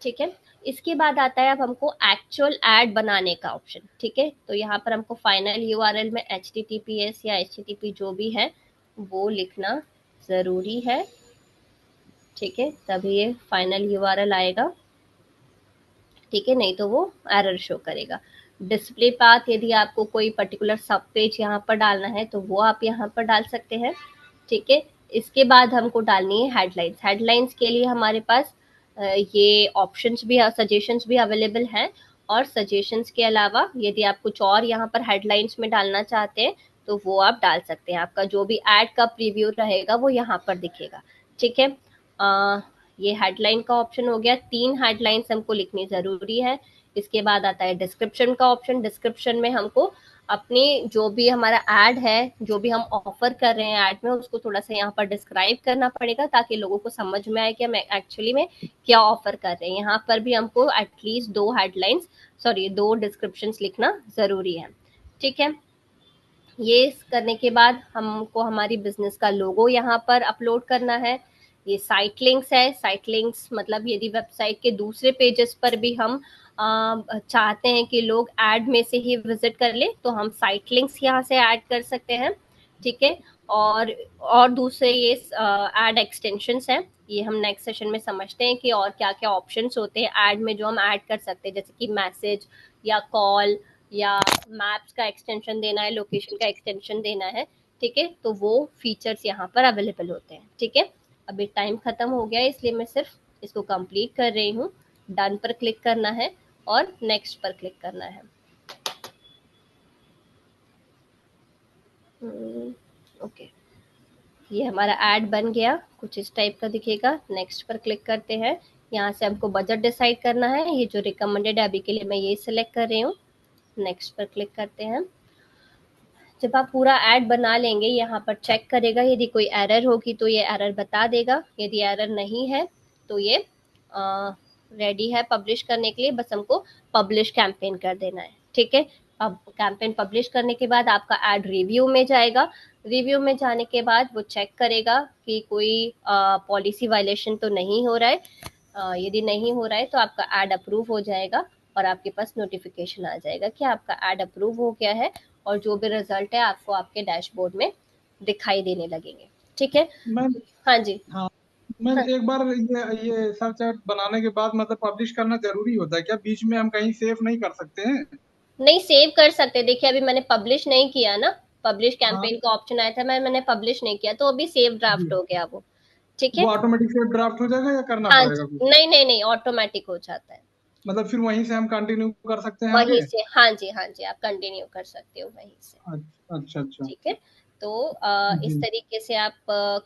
ठीक है। इसके बाद आता है अब हमको एक्चुअल ऐड बनाने का ऑप्शन। ठीक है। तो यहाँ पर हमको फाइनल यूआरएल में https या http जो भी है वो लिखना जरूरी है। ठीक है। तभी ये फाइनल यूआरएल आएगा। ठीक है, नहीं तो वो एरर शो करेगा। डिस्प्ले पाथ, यदि आपको कोई पर्टिकुलर सब पेज यहाँ पर डालना है तो वो आप यहाँ पर डाल सकते हैं। ठीक है। इसके बाद हमको डालनी है हेडलाइंस। हेडलाइंस के लिए हमारे पास ये ऑप्शंस भी, सजेशंस भी अवेलेबल हैं। और सजेशंस के अलावा यदि आप कुछ और यहाँ पर हेडलाइंस में डालना चाहते हैं तो वो आप डाल सकते हैं। आपका जो भी एड का प्रीव्यू रहेगा वो यहाँ पर दिखेगा। ठीक है। ये हेडलाइन का ऑप्शन हो गया। 3 हेडलाइंस हमको लिखनी जरूरी है। इसके बाद आता है डिस्क्रिप्शन का ऑप्शन। डिस्क्रिप्शन में हमको अपनी जो भी हमारा ऐड है, जो भी हम ऑफर कर रहे हैं ऐड में, उसको थोड़ा सा यहाँ पर डिस्क्राइब करना पड़ेगा ताकि लोगों को समझ में आए कि हम एक्चुअली में क्या ऑफर कर रहे हैं। यहाँ पर भी हमको एटलीस्ट 2 हेडलाइंस, सॉरी 2 डिस्क्रिप्शन लिखना जरूरी है। ठीक है। ये करने के बाद हमको हमारी बिजनेस का लोगो यहाँ पर अपलोड करना है। ये साइट लिंक्स है। साइट लिंक्स मतलब यदि वेबसाइट के दूसरे पेजेस पर भी हम चाहते हैं कि लोग ऐड में से ही विजिट कर ले तो हम साइट लिंक्स यहाँ से ऐड कर सकते हैं। ठीक है। और दूसरे ये ऐड एक्सटेंशंस हैं, ये हम नेक्स्ट सेशन में समझते हैं कि और क्या क्या ऑप्शंस होते हैं ऐड में जो हम ऐड कर सकते हैं, जैसे कि मैसेज या कॉल या मैप्स का एक्सटेंशन देना है, लोकेशन का एक्सटेंशन देना है। ठीक है। तो वो फीचर्स यहाँ पर अवेलेबल होते हैं। ठीक है। अभी टाइम खत्म हो गया है इसलिए मैं सिर्फ इसको कंप्लीट कर रही हूँ। डन पर क्लिक करना है और नेक्स्ट पर क्लिक करना है। ओके, ये हमारा ऐड बन गया, कुछ इस टाइप का दिखेगा। नेक्स्ट पर क्लिक करते हैं। यहाँ से हमको बजट डिसाइड करना है। ये जो रिकमेंडेड है अभी के लिए मैं ये सिलेक्ट कर रही हूँ। नेक्स्ट पर क्लिक करते हैं। जब आप पूरा ऐड बना लेंगे, यहाँ पर चेक करेगा, यदि कोई एरर होगी तो ये एरर बता देगा, यदि एरर नहीं है तो ये रेडी है पब्लिश करने के लिए, बस हमको पब्लिश कैंपेन कर देना है। ठीक है, अब कैंपेन पब्लिश करने के बाद आपका ऐड रिव्यू में जाएगा। रिव्यू में जाने के बाद वो चेक करेगा कि कोई पॉलिसी वायलेशन तो नहीं हो रहा है। यदि नहीं हो रहा है तो आपका ऐड अप्रूव हो जाएगा और आपके पास नोटिफिकेशन आ जाएगा कि आपका ऐड अप्रूव हो गया है, और जो भी रिजल्ट है आपको आपके डैशबोर्ड में दिखाई देने लगेंगे। ठीक है। मैम, हाँ जी। हाँ मैम, हाँ, एक बार ये सर्च ऐप बनाने के बाद मतलब पब्लिश करना जरूरी होता है क्या? बीच में हम कहीं सेव नहीं कर सकते हैं? नहीं सेव कर सकते, देखिए अभी मैंने पब्लिश नहीं किया ना, पब्लिश हाँ कैंपेन का ऑप्शन आया था, मैंने पब्लिश नहीं किया तो अभी सेव ड्राफ्ट जी। हो गया वो। ठीक वो है। ऑटोमेटिक सेव ड्राफ्ट हो जाएगा या करना हाँ जी, पड़ेगा कुछ? नहीं नहीं नहीं, ऑटोमेटिक हो जाता है। मतलब फिर वहीं से हम कंटिन्यू कर सकते हैं वहीं आगे? से, हाँ जी हाँ जी, आप कंटिन्यू कर सकते हो वहीं से। अच्छा अच्छा अच्छा। ठीक है। तो इस जी। तरीके से आप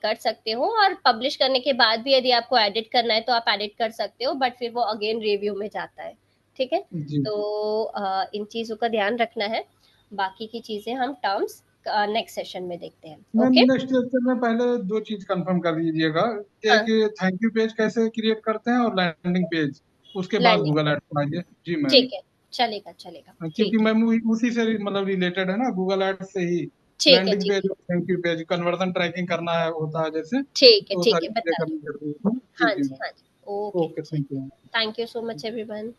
कर सकते हो, और पब्लिश करने के बाद भी यदि आपको एडिट करना है तो आप एडिट कर सकते हो, बट फिर वो अगेन रिव्यू में जाता है। ठीक है। जी तो इन चीजों का ध्यान रखना है। बाकी की चीजें हम टर्म्स नेक्स्ट सेशन में देखते हैं। Ma'am, okay. नेक्स्ट लेक्चर में पहले दो चीज कंफर्म कर दीजिएगा। हाँ, एक, थैंक यू पेज कैसे क्रिएट करते हैं, और लैंडिंग पेज, उसके बाद लैंडिंग गूगल पे। एड्स बनाइए। जी मैम। ठीक है, चलेगा चलेगा, क्योंकि ठीक है। मैम उसी से मतलब रिलेटेड है ना, गूगल एड्स से ही। ठीक है, लैंडिंग ठीक पेज है, और thank you page conversion tracking करना है होता है जैसे, ठीक है, तो वो ठीक है, सारी चीजें बताइए। करनी जरूरी है। जी हाँ जी जी मैम। हाँ जी। ओके, ओके, थैंक चलिए। You. Thank you so much everyone.